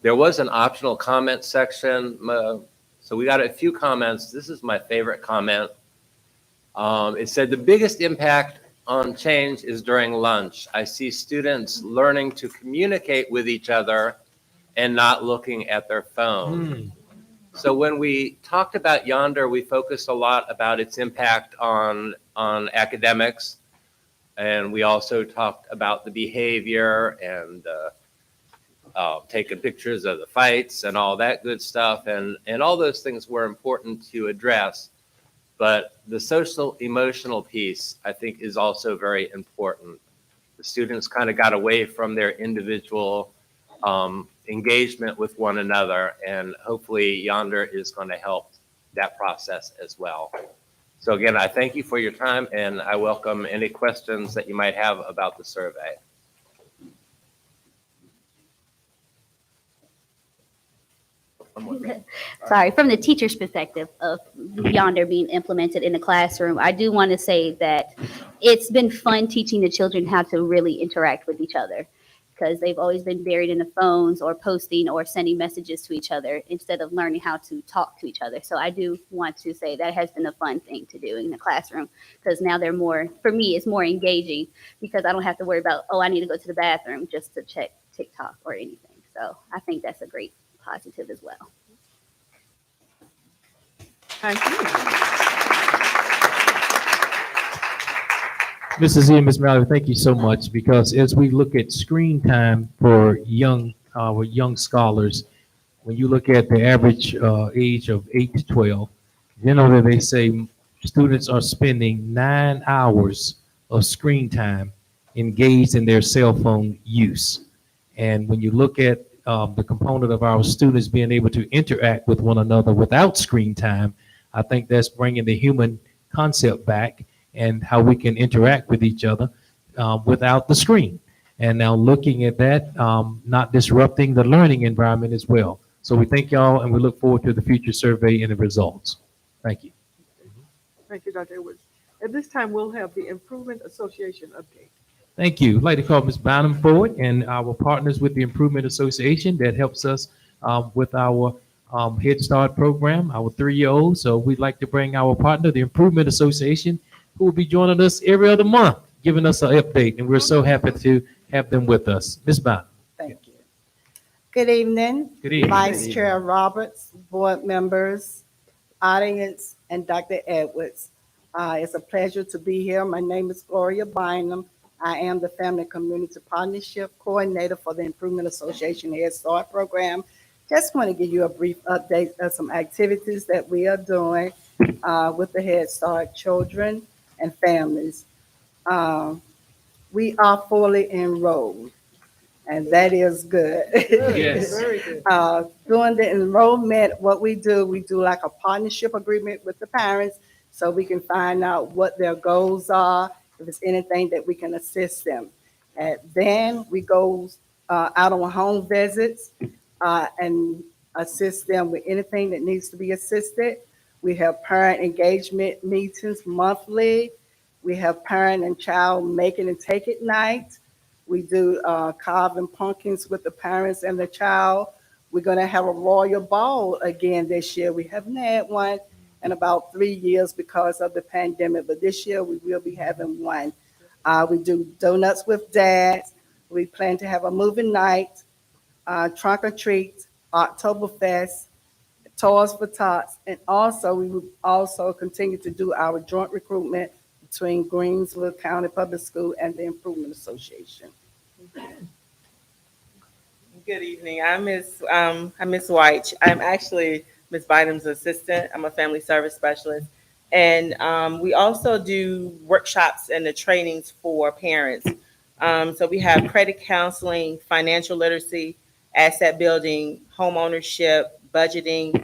There was an optional comment section. So we got a few comments. This is my favorite comment. It said, the biggest impact on change is during lunch. I see students learning to communicate with each other and not looking at their phone. So when we talked about Yonder, we focused a lot about its impact on academics. And we also talked about the behavior and taking pictures of the fights and all that good stuff. And all those things were important to address. But the social emotional piece, I think, is also very important. The students kind of got away from their individual engagement with one another, and hopefully Yonder is going to help that process as well. So again, I thank you for your time, and I welcome any questions that you might have about the survey. Sorry, from the teacher's perspective of Yonder being implemented in the classroom, I do want to say that it's been fun teaching the children how to really interact with each other. because they've always been buried in the phones or posting or sending messages to each other instead of learning how to talk to each other. So I do want to say that has been a fun thing to do in the classroom, because now they're more, for me, it's more engaging because I don't have to worry about, oh, I need to go to the bathroom just to check TikTok or anything. So I think that's a great positive as well. Thank you. Mrs. E and Ms. Mallory, thank you so much, because as we look at screen time for young scholars, when you look at the average age of 8 to 12, generally they say students are spending 9 hours of screen time engaged in their cell phone use. And when you look at the component of our students being able to interact with one another without screen time, I think that's bringing the human concept back and how we can interact with each other without the screen. And now looking at that, not disrupting the learning environment as well. So we thank y'all, and we look forward to the future survey and the results. Thank you. Thank you, Dr. Edwards. At this time, we'll have the Improvement Association update. Thank you. I'd like to call Ms. Bynum forward and our partners with the Improvement Association that helps us with our Head Start program, our 3-year-olds. So we'd like to bring our partner, the Improvement Association, who will be joining us every other month, giving us an update. And we're so happy to have them with us. Ms. Bynum. Thank you. Good evening. Good evening. Vice Chair Roberts, board members, audience, and Dr. Edwards. It's a pleasure to be here. My name is Gloria Bynum. I am the Family Community Partnership Coordinator for the Improvement Association Head Start program. Just want to give you a brief update of some activities that we are doing with the Head Start children and families. We are fully enrolled, and that is good. Yes. Very good. During the enrollment, what we do like a partnership agreement with the parents so we can find out what their goals are, if there's anything that we can assist them. And then we go out on home visits and assist them with anything that needs to be assisted. We have parent engagement meetings monthly. We have parent and child make it and take it night. We do carving pumpkins with the parents and the child. We're going to have a royal ball again this year. We haven't had one in about 3 years because of the pandemic, but this year we will be having one. We do donuts with dads. We plan to have a movie night, trunk or treat, Oktoberfest, Toys for Tots, and also we will also continue to do our joint recruitment between Greensville County Public School and the Improvement Association. Good evening. I'm Miss White. I'm actually Ms. Bynum's assistant. I'm a family service specialist. And we also do workshops and the trainings for parents. So we have credit counseling, financial literacy, asset building, home ownership, budgeting.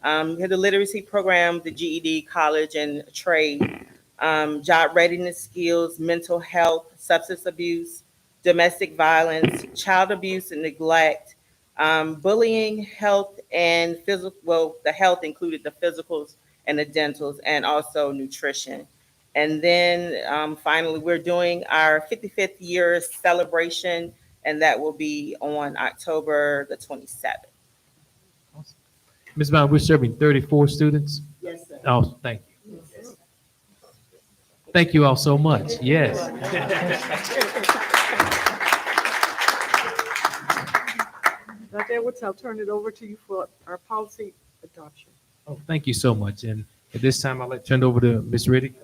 We have the literacy program, the GED, college, and trade, job readiness skills, mental health, substance abuse, domestic violence, child abuse and neglect, bullying, health, and physical. Well, the health included the physicals and the dentals, and also nutrition. And then finally, we're doing our 55th year celebration, and that will be on October the 27th. Ms. Bynum, we're serving 34 students. Yes, sir. Oh, thank you. Thank you all so much. Yes. Dr. Edwards, I'll turn it over to you for our policy adoption. Oh, thank you so much. And at this time, I'd like to turn it over to Ms. Riddick.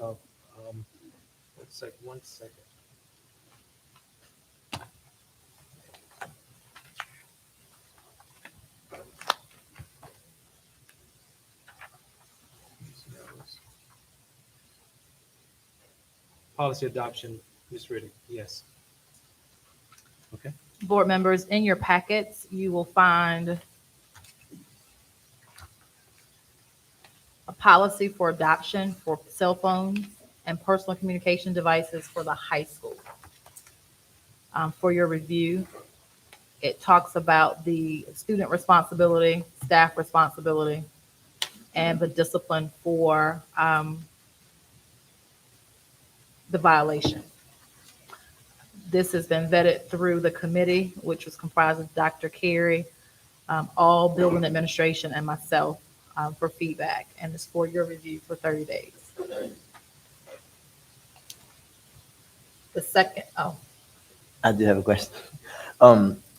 One second. Policy adoption, Ms. Riddick, yes. Okay. Board members, in your packets, you will find a policy for adoption for cell phones and personal communication devices for the high school. For your review, it talks about the student responsibility, staff responsibility, and the discipline for the violation. This has been vetted through the committee, which was comprised of Dr. Carey, all building administration, and myself for feedback, and it's for your review for 30 days. The second, I do have a question.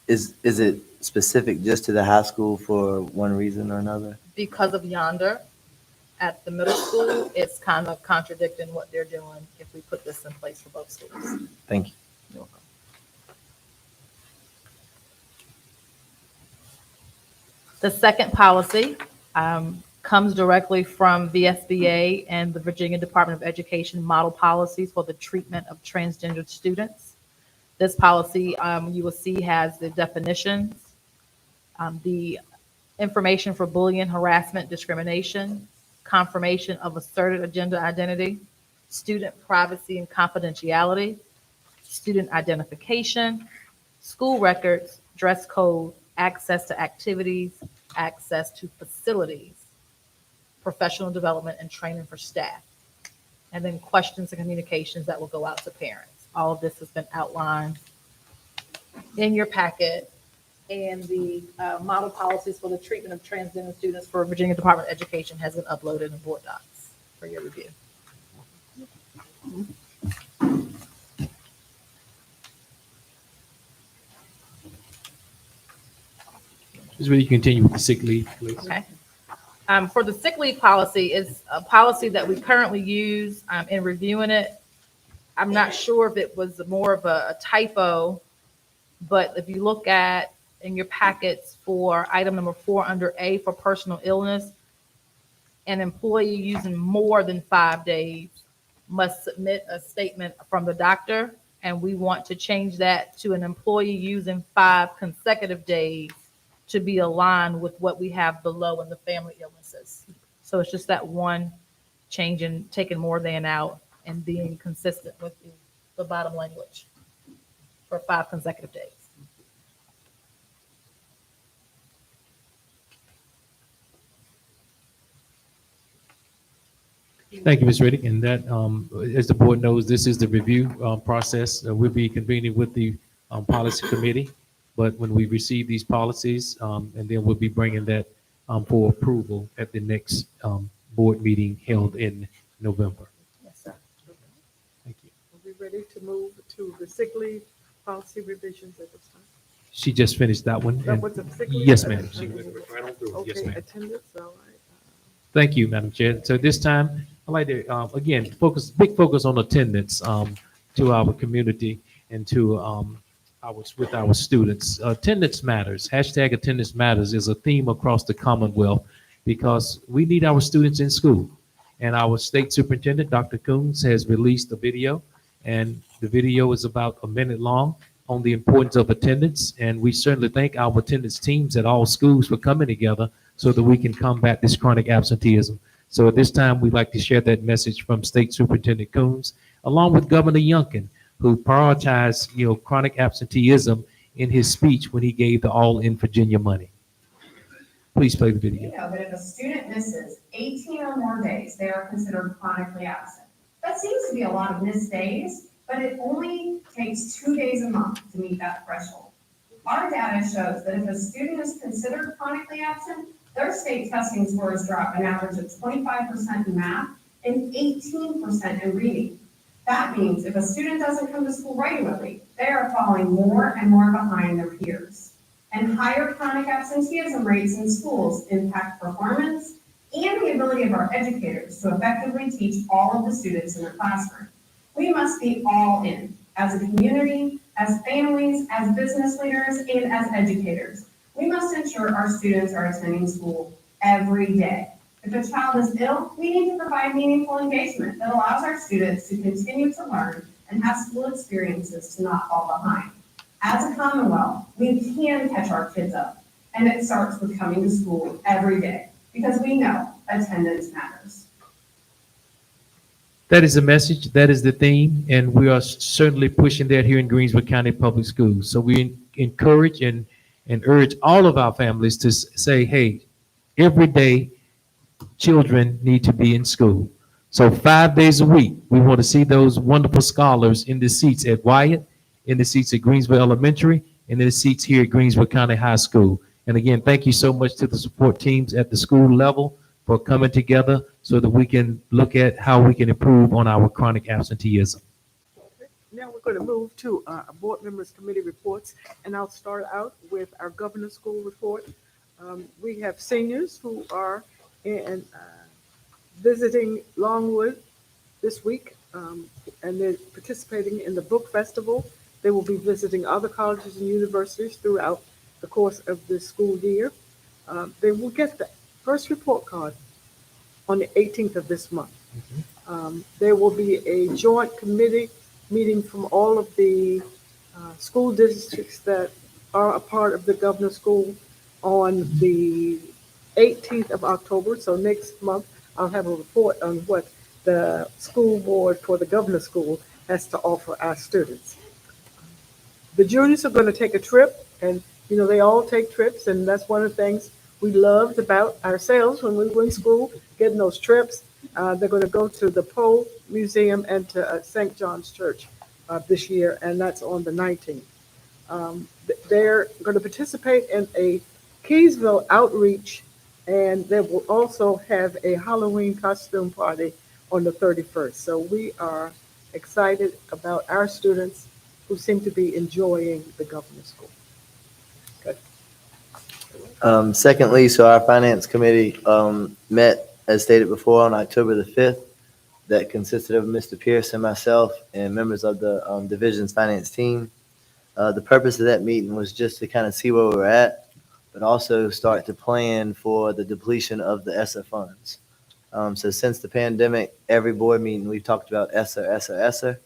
Is it specific just to the high school for one reason or another? because of yonder at the middle school, it's kind of contradicting what they're doing if we put this in place for both schools. Thank you. You're welcome. The second policy comes directly from VSBA and the Virginia Department of Education model policies for the treatment of transgender students. This policy, you will see, has the definitions, the information for bullying, harassment, discrimination, confirmation of asserted agenda identity, student privacy and confidentiality, student identification, school records, dress code, access to activities, access to facilities, professional development and training for staff, and then questions and communications that will go out to parents. All of this has been outlined in your packet, and the model policies for the treatment of transgender students for Virginia Department of Education has been uploaded in board docs for your review. Ms. Reed, you continue with the sick leave, please. Okay. For the sick leave policy, it's a policy that we currently use. In reviewing it, I'm not sure if it was more of a typo, but if you look at in your packets for item number 4 under A for personal illness, an employee using more than 5 days must submit a statement from the doctor, and we want to change that to an employee using 5 consecutive days to be aligned with what we have below in the family illnesses. So it's just that one change in taking more than out and being consistent with the bottom language for 5 consecutive days. Thank you, Ms. Riddick. And that, as the board knows, this is the review process. We'll be convening with the policy committee. But when we receive these policies, and then we'll be bringing that for approval at the next board meeting held in November. Yes, sir. Thank you. Are we ready to move to the sick leave policy revisions at this time? She just finished that one. That and- was a sick leave? Yes, ma'am. She went right on through. Yes, Okay, ma'am. attendance, all right. Thank you, Madam Chair. So this time, I'd like to, again, big focus on attendance to our community and to with our students. Attendance matters. Hashtag attendance matters is a theme across the Commonwealth because we need our students in school. And our state superintendent, Dr. Coons, has released a video, and the video is about a minute long on the importance of attendance. And we certainly thank our attendance teams at all schools for coming together so that we can combat this chronic absenteeism. So at this time, we'd like to share that message from State Superintendent Coons, along with Governor Youngkin, who prioritized, chronic absenteeism in his speech when he gave the All in Virginia money. Please play the video. You know that if a student misses 18 or more days, they are considered chronically absent. That seems to be a lot of missed days, but it only takes 2 days a month to meet that threshold. Our data shows that if a student is considered chronically absent, their state testing scores drop an average of 25% in math and 18% in reading. That means if a student doesn't come to school regularly, they are falling more and more behind their peers. And higher chronic absenteeism rates in schools impact performance and the ability of our educators to effectively teach all of the students in the classroom. We must be all in, as a community, as families, as business leaders, and as educators. We must ensure our students are attending school every day. If a child is ill, we need to provide meaningful engagement that allows our students to continue to learn and have school experiences to not fall behind. As a Commonwealth, we can catch our kids up, and it starts with coming to school every day because we know attendance matters. That is the message, that is the theme, and we are certainly pushing that here in Greensville County Public Schools. So we encourage and urge all of our families to say, hey, every day children need to be in school. So 5 days a week, we want to see those wonderful scholars in the seats at Wyatt, in the seats at Greensville Elementary and in the seats here at Greensville County High School. And again, thank you so much to the support teams at the school level for coming together so that we can look at how we can improve on our chronic absenteeism. Now we're going to move to board members' committee reports, and I'll start out with our governor's school report. We have seniors who are visiting Longwood this week, and they're participating in the book festival. They will be visiting other colleges and universities throughout the course of this school year. They will get the first report card on the 18th of this month. There will be a joint committee meeting from all of the school districts that are a part of the governor's school on the 18th of October. So next month, I'll have a report on what the school board for the governor's school has to offer our students. The juniors are going to take a trip, and they all take trips, and that's one of the things we loved about ourselves when we were in school, getting those trips. They're going to go to the Poe Museum and to St. John's Church this year, and that's on the 19th. They're going to participate in a Keysville outreach, and they will also have a Halloween costume party on the 31st. So we are excited about our students who seem to be enjoying the governor's school. Good. Secondly, so our finance committee met, as stated before, on October the 5th. That consisted of Mr. Pearson, myself, and members of the division's finance team. The purpose of that meeting was just to kind of see where we're at, but also start to plan for the depletion of the ESSER funds. So since the pandemic, every board meeting, we've talked about ESSER,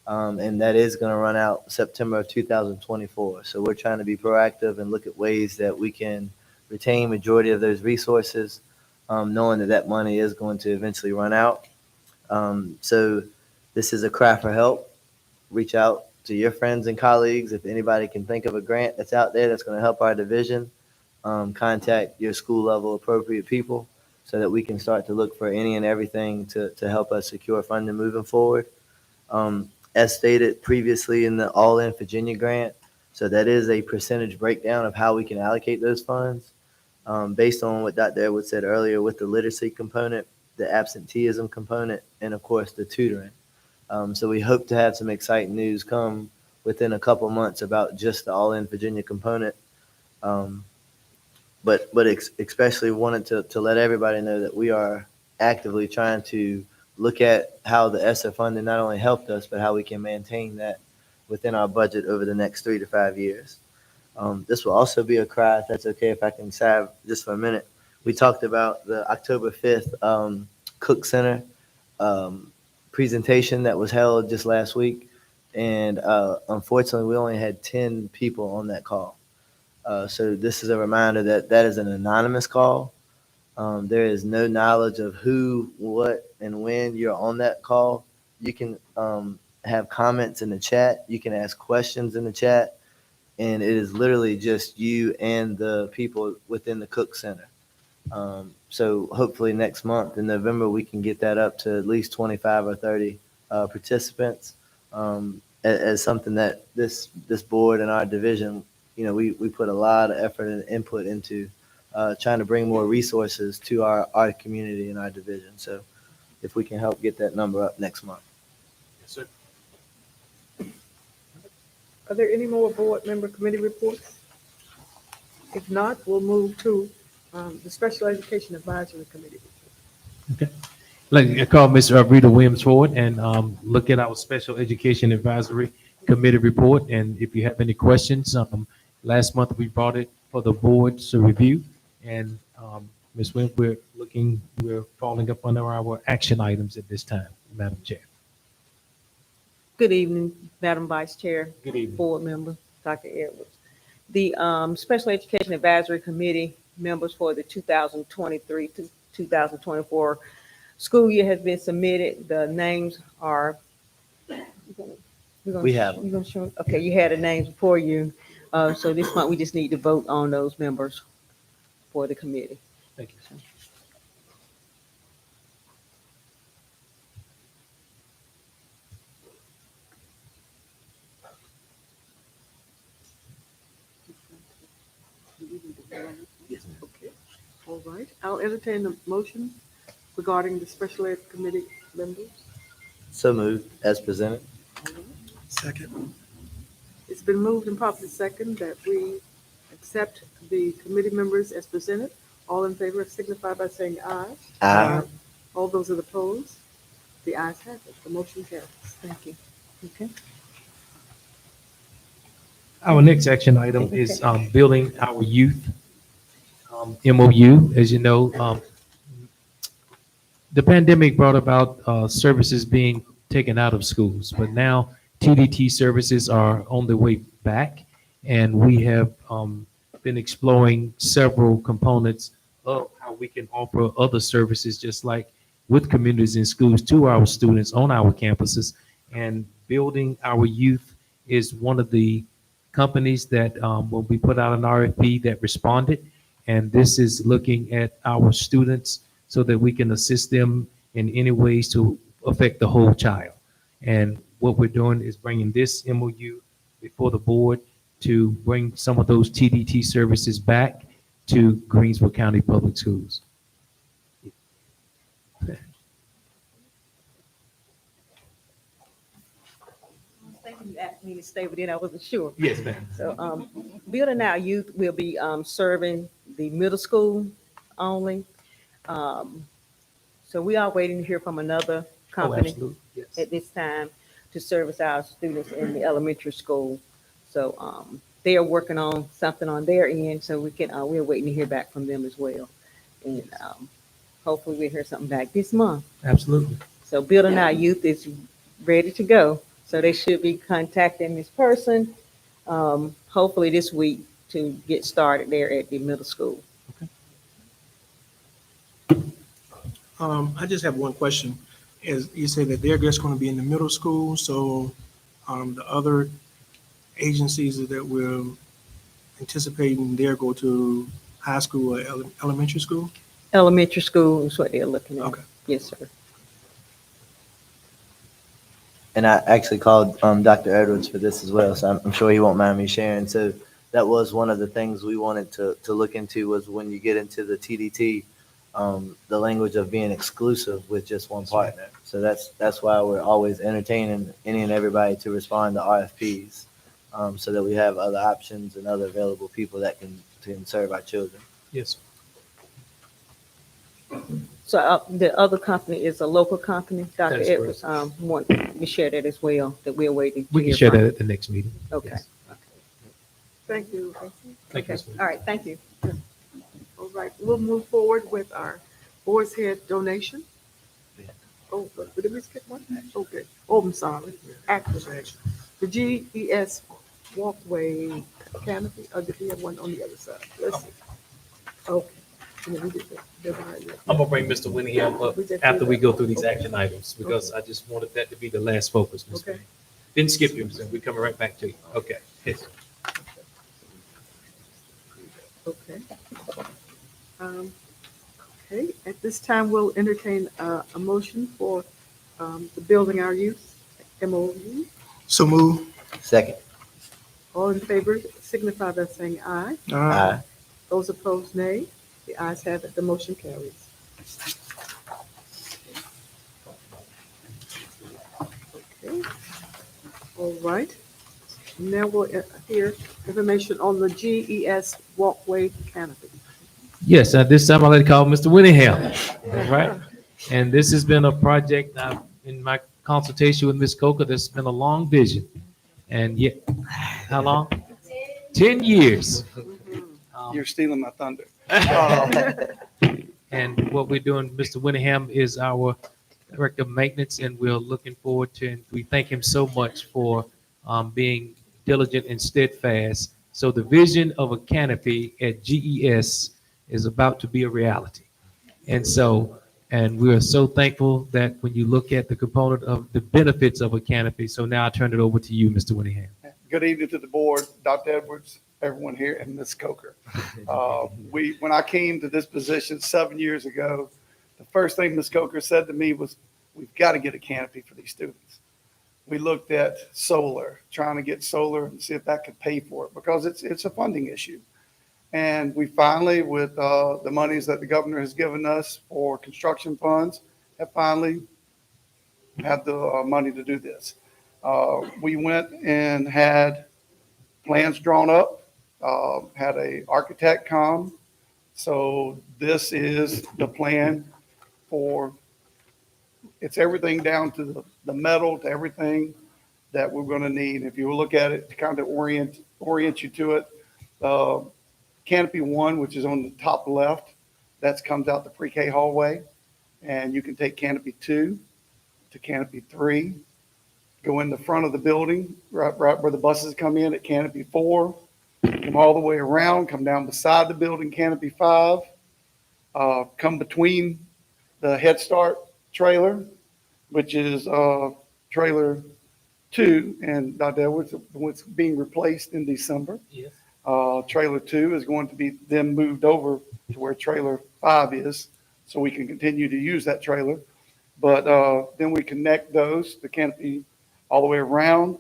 and that is going to run out September of 2024. So we're trying to be proactive and look at ways that we can retain majority of those resources, knowing that that money is going to eventually run out. So this is a cry for help. Reach out to your friends and colleagues. If anybody can think of a grant that's out there that's going to help our division, contact your school level appropriate people so that we can start to look for any and everything to help us secure funding moving forward. As stated previously in the All in Virginia grant, so that is a percentage breakdown of how we can allocate those funds. Based on what Dr. Edwards said earlier with the literacy component, the absenteeism component, and of course the tutoring. So we hope to have some exciting news come within a couple months about just the All in Virginia component. But especially wanted to let everybody know that we are actively trying to look at how the ESSER funding not only helped us, but how we can maintain that within our budget over the next 3 to 5 years. This will also be a cry, if that's okay, if I can say just for a minute. We talked about the October 5th Cook Center presentation that was held just last week. And unfortunately, we only had 10 people on that call. So this is a reminder that that is an anonymous call. There is no knowledge of who, what, and when you're on that call. You can have comments in the chat. You can ask questions in the chat. And it is literally just you and the people within the Cook Center. So hopefully next month in November, we can get that up to at least 25 or 30 participants as something that this board and our division, we put a lot of effort and input into trying to bring more resources to our community and our division. So if we can help get that number up next month. Yes, sir. Are there any more board member committee reports? If not, we'll move to the Special Education Advisory Committee. Okay. I call Ms. Rita Williams forward and look at our Special Education Advisory Committee report. And if you have any questions, last month we brought it for the board to review. And Ms. Williams, we're following up on our action items at this time, Madam Chair. Good evening, Madam Vice Chair. Good evening. Board member, Dr. Edwards. The Special Education Advisory Committee members for the 2023 to 2024 school year has been submitted. The names are. We have them. You're gonna show, okay, you had the names before you. So this month we just need to vote on those members for the committee. Thank you. All right, I'll entertain the motion regarding the special ed committee members. So moved as presented. Second. It's been moved and properly second that we accept the committee members as presented. All in favor signify by saying aye. Aye. All those that oppose, the ayes have it. The motion carries. Thank you. Okay. Our next action item is building our youth MOU. As you know, the pandemic brought about services being taken out of schools, but now TDT services are on the way back, and we have been exploring several components of how we can offer other services, just like with communities in schools, to our students on our campuses. And building our youth is one of the companies that when we put out an RFP that responded, and this is looking at our students so that we can assist them in any ways to affect the whole child. And what we're doing is bringing this MOU before the board to bring some of those TDT services back to Greensville County Public Schools. You asked me to stay, but then I wasn't sure. Yes, ma'am. So, Building Our Youth will be serving the middle school only. So we are waiting to hear from another company absolutely. Yes. at this time to service our students in the elementary school. So they are working on something on their end, so we're waiting to hear back from them as well. And hopefully we'll hear something back this month. Absolutely. So Building Our Youth is ready to go. So they should be contacting this person, hopefully this week, to get started there at the middle school. I just have one question. As you say that they're just going to be in the middle school, so the other agencies that we're anticipating, they'll go to high school or elementary school? Elementary school is what they're looking at. Okay. Yes, sir. And I actually called Dr. Edwards for this as well, so I'm sure he won't mind me sharing. So that was one of the things we wanted to look into, was when you get into the TDT, the language of being exclusive with just one partner. So that's why we're always entertaining any and everybody to respond to RFPs, so that we have other options and other available people that can serve our children. Yes. So the other company is a local company, Dr. That is Edwards. Want me share that as well, that we're waiting to We can hear share from. that at the next meeting. Okay. Yes. Thank you. Thank you, Okay. Ms. Williams. All right, thank you. All right, we'll move forward with our board's head donation. Oh, but did we skip one? Okay. Oh, I'm sorry. Action. The GES walkway canopy, or did we have one on the other side? Let's see. Okay. Yeah, we did that. I'm gonna bring Mr. Winningham up after we go through these action items, because I just wanted that to be the last focus, Mr. Okay. Didn't skip you, so we're coming right back to you. Okay. Yes. Okay. Okay, at this time, we'll entertain a motion for the Building Our Youth MOU. So move. Second. All in favor signify by saying aye. Aye. Those opposed, nay. The ayes have it. The motion carries. Okay. All right. Now we'll hear information on the GES walkway canopy. Yes, at this time I'd like to call Mr. Winningham. All right. And this has been a project in my consultation with Ms. Coker, that's been a long vision. And yet, how long? 10 years. You're stealing my thunder. And what we're doing, Mr. Winningham is our director of maintenance, and we're looking forward to, and we thank him so much for being diligent and steadfast. So the vision of a canopy at GES is about to be a reality. And we are so thankful that when you look at the component of the benefits of a canopy. So now I turn it over to you, Mr. Winningham. Good evening to the board, Dr. Edwards, everyone here, and Ms. Coker. When I came to this position 7 years ago, the first thing Ms. Coker said to me was, we've got to get a canopy for these students. We looked at solar, trying to get solar and see if that could pay for it, because it's a funding issue. And we finally, with the monies that the governor has given us for construction funds, have finally had the money to do this. We went and had plans drawn up, had a architect come. So this is the plan for, it's everything down to the metal, to everything that we're going to need. If you look at it, to kind of orient you to it, Canopy 1, which is on the top left, that comes out the pre-K hallway. And you can take Canopy 2 to Canopy 3, go in the front of the building, right where the buses come in at Canopy 4, come all the way around, come down beside the building, Canopy 5, come between the Head Start trailer, which is trailer 2, and Dr. Edwards, what's being replaced in December. Yes. Trailer 2 is going to be then moved over to where trailer 5 is, so we can continue to use that trailer. But then we connect those, the canopy, all the way around,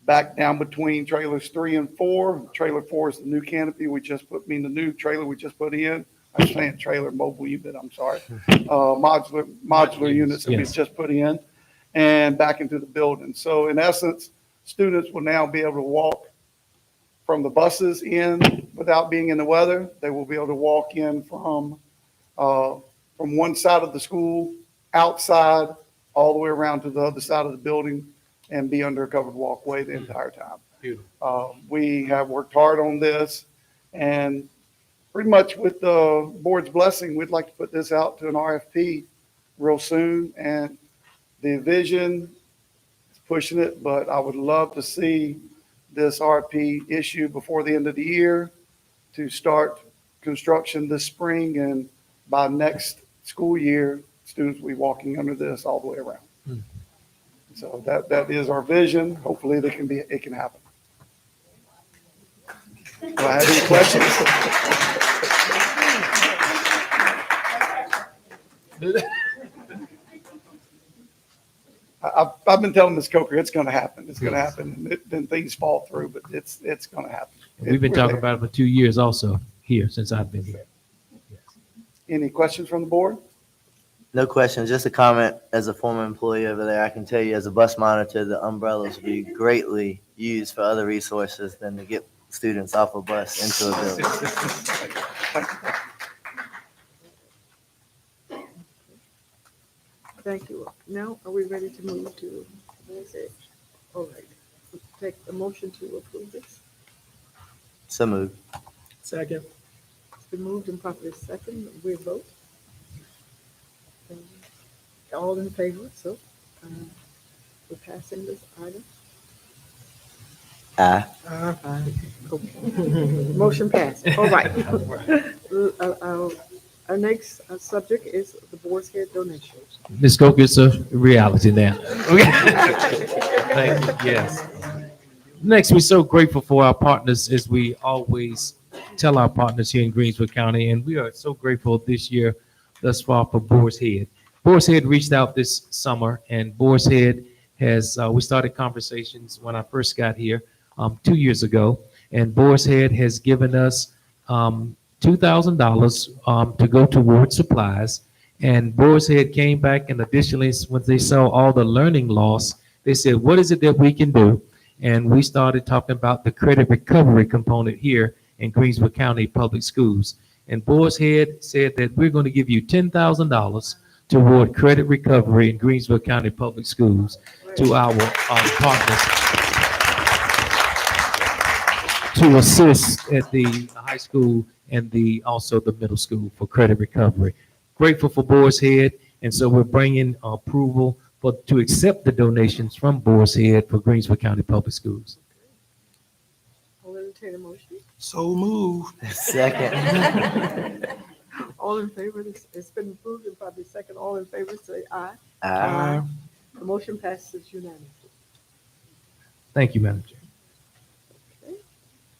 back down between trailers 3 and 4. Trailer 4 is the new canopy we just put, the new trailer we just put in. I'm saying trailer mobile unit, I'm sorry. Modular units that we just put in, and back into the building. So in essence, students will now be able to walk from the buses in without being in the weather. They will be able to walk in from one side of the school outside all the way around to the other side of the building and be under a covered walkway the entire time. Beautiful. We have worked hard on this, and pretty much with the board's blessing, we'd like to put this out to an RFP real soon. And the vision is pushing it, but I would love to see this RFP issue before the end of the year to start construction this spring. And by next school year, students will be walking under this all the way around. So that is our vision. Hopefully it can happen. Do I have any questions? I've been telling Ms. Coker, it's going to happen. It's going to happen. And then things fall through, but it's going to happen. We've been talking about it for 2 years also here since I've been here. Any questions from the board? No questions, just a comment. As a former employee over there, I can tell you as a bus monitor, the umbrellas will be greatly used for other resources than to get students off a bus into a building. Thank you. Now, are we ready to move to, all right, take a motion to approve this? So moved. Second. It's been moved and properly second. We vote. All in favor, so we're passing this item. Aye. Okay. Motion passed. All right. Our next subject is the board's head donations. Ms. Coker, it's a reality now. Thank you. Yes. Next, we're so grateful for our partners, as we always tell our partners here in Greensville County, and we are so grateful this year thus far for Boar's Head. Boar's Head reached out this summer, and Boar's Head has, we started conversations when I first got here 2 years ago, and Boar's Head has given us $2,000 to go towards supplies. And Boar's Head came back, and additionally, when they saw all the learning loss, they said, what is it that we can do? And we started talking about the credit recovery component here in Greensville County Public Schools. And Boar's Head said that we're going to give you $10,000 toward credit recovery in Greensville County Public Schools to our partners to assist at the high school and also the middle school for credit recovery. Grateful for Boar's Head, and so we're bringing approval to accept the donations from Boar's Head for Greensville County Public Schools. I'll entertain a motion. So moved. Second. All in favor, it's been approved and probably second. All in favor, say aye. Aye. The motion passes unanimously. Thank you, Madam Chair. Okay.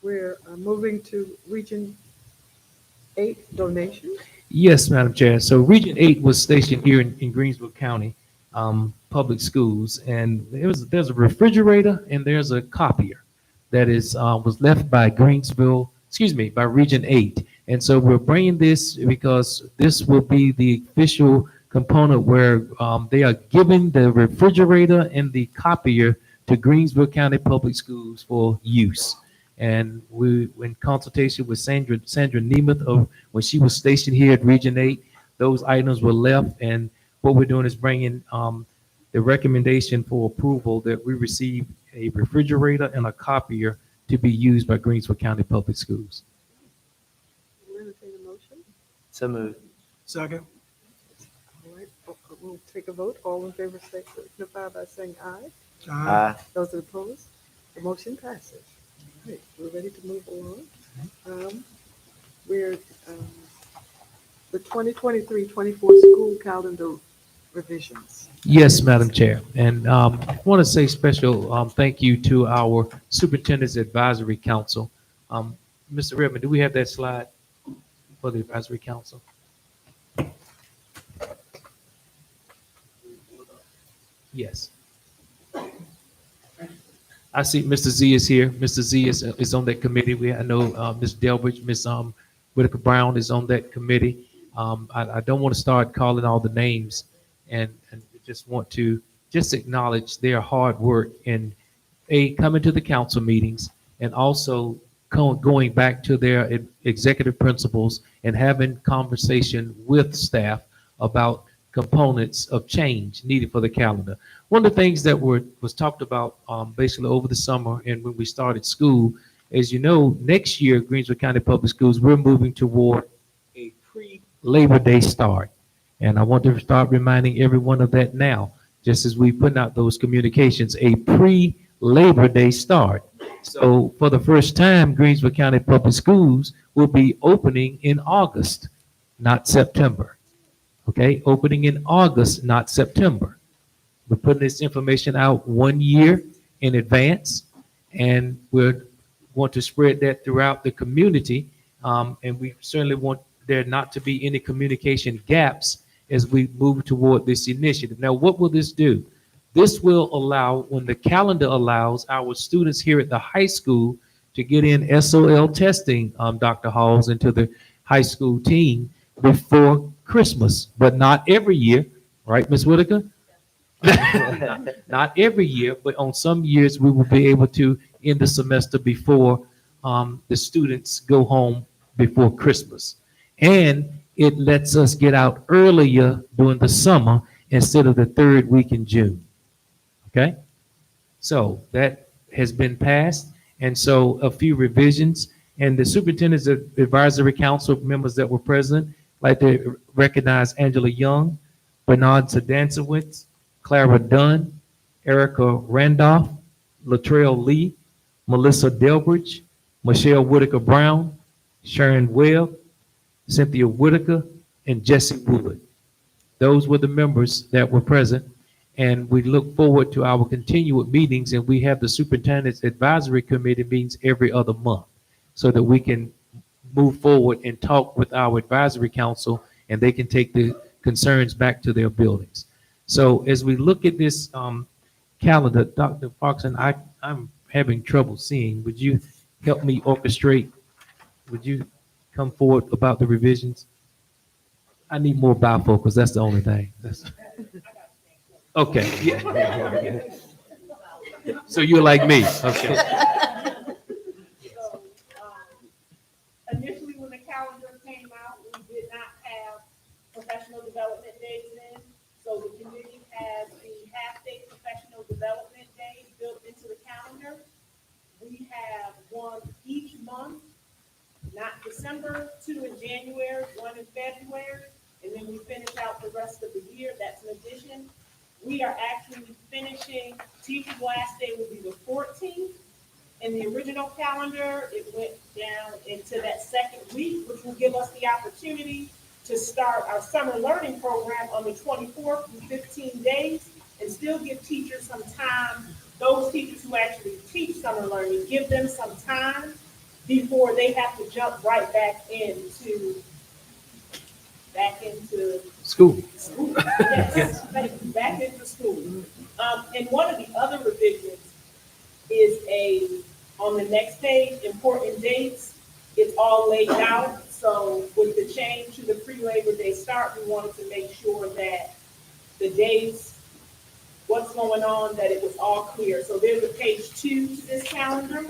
We're moving to Region 8 donations. Yes, Madam Chair. So Region 8 was stationed here in Greensville County Public Schools, and there's a refrigerator and there's a copier that was left by Greensville by Region 8. And so we're bringing this because this will be the official component where they are giving the refrigerator and the copier to Greensville County Public Schools for use. And we, in consultation with Sandra Nemeth, of when she was stationed here at Region 8, those items were left. And what we're doing is bringing the recommendation for approval that we receive a refrigerator and a copier to be used by Greensville County Public Schools. We'll entertain a motion. So moved. Second. All right, we'll take a vote. All in favor, signify by saying aye. Aye. Those that oppose, the motion passes. All right, we're ready to move along. We're the 2023-24 school calendar revisions. Yes, Madam Chair. And I want to say special thank you to our Superintendent's Advisory Council. Mr. Redmond, do we have that slide for the Advisory Council? Yes. I see Mr. Z is here. Mr. Z is on that committee. I know Ms. Delbridge, Ms. Whitaker Brown is on that committee. I don't want to start calling all the names and just want to just acknowledge their hard work in coming to the council meetings and also going back to their executive principals and having conversation with staff about components of change needed for the calendar. One of the things that was talked about basically over the summer and when we started school, as you know, next year, Greensville County Public Schools, we're moving toward a pre-Labor Day start. And I want to start reminding everyone of that now, just as we put out those communications, a pre-Labor Day start. So for the first time, Greensville County Public Schools will be opening in August, not September. Okay, opening in August, not September. We're putting this information out 1 year in advance, and we want to spread that throughout the community. And we certainly want there not to be any communication gaps as we move toward this initiative. Now, what will this do? This will allow, when the calendar allows, our students here at the high school to get in SOL testing, Dr. Halls, into the high school team before Christmas, but not every year, right, Ms. Whitaker? Not every year, but on some years we will be able to end the semester before the students go home before Christmas. And it lets us get out earlier during the summer instead of the third week in June. Okay? So that has been passed. And so a few revisions. And the Superintendent's Advisory Council members that were present, I'd like to recognize Angela Young, Bernard Sedancewicz, Clara Dunn, Erica Randolph, Latrell Lee, Melissa Delbridge, Michelle Whitaker Brown, Sharon Webb, Cynthia Whitaker, and Jesse Wood. Those were the members that were present, and we look forward to our continued meetings, and we have the Superintendent's Advisory Committee meetings every other month so that we can move forward and talk with our advisory council, and they can take the concerns back to their buildings. So as we look at this calendar, Dr. Foxon, I'm having trouble seeing. Would you help me orchestrate? Would you come forward about the revisions? I need more bifocals. That's the only thing. Okay. Yeah. So you're like me. Okay. Initially, when the calendar came out, we did not have professional development days in. So the committee has the half-day professional development day built into the calendar. We have one each month, not December, 2 in January, 1 in February, and then we finish out the rest of the year. That's an addition. We are actually finishing, teacher's last day will be the 14th. In the original calendar, it went down into that second week, which will give us the opportunity to start our summer learning program on the 24th in 15 days and still give teachers some time, those teachers who actually teach summer learning, give them some time before they have to jump right back into school. Yes, back into school. And one of the other revisions is on the next page, important dates. it's all laid out. So with the change to the pre-Labor Day start, we wanted to make sure that the dates, what's going on, that it was all clear. So there's a page 2 to this calendar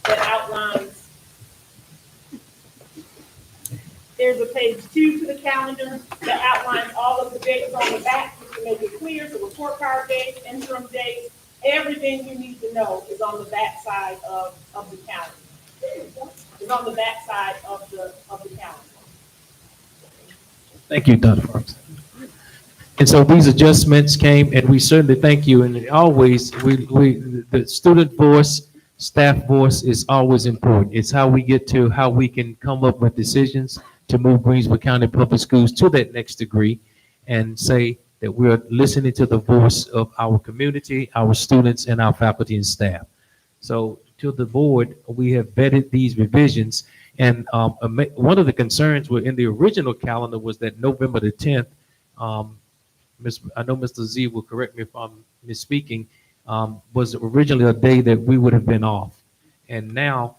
that outlines, there's a page 2 to the calendar that outlines all of the dates on the back, just to make it clear, so report card dates, interim dates, everything you need to know is on the back side of the calendar. It's on the back side of the calendar. Thank you, Dr. Parks. And so these adjustments came, and we certainly thank you. And always, the student voice, staff voice is always important. It's how we get to how we can come up with decisions to move Greensville County Public Schools to that next degree, and say that we're listening to the voice of our community, our students, and our faculty and staff. So to the board, we have vetted these revisions, and one of the concerns were in the original calendar was that November the 10th, I know Mr. Z will correct me if I'm misspeaking, was originally a day that we would have been off. And now,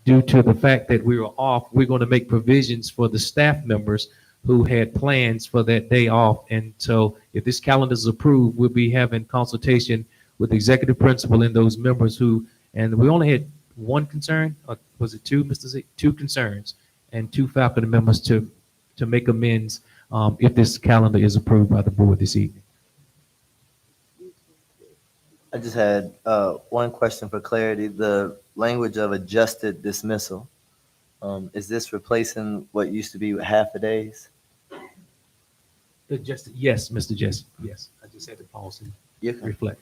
due to the fact that we were off, we're going to make provisions for the staff members who had plans for that day off. And so if this calendar is approved, we'll be having consultation with the executive principal and those members who, and we only had one concern, or was it two, Mr. Z? Two concerns, and 2 faculty members to make amends if this calendar is approved by the board this evening. I just had one question for clarity. The language of adjusted dismissal, is this replacing what used to be half a days? Yes, Mr. Jesse, yes. I just had to pause and reflect.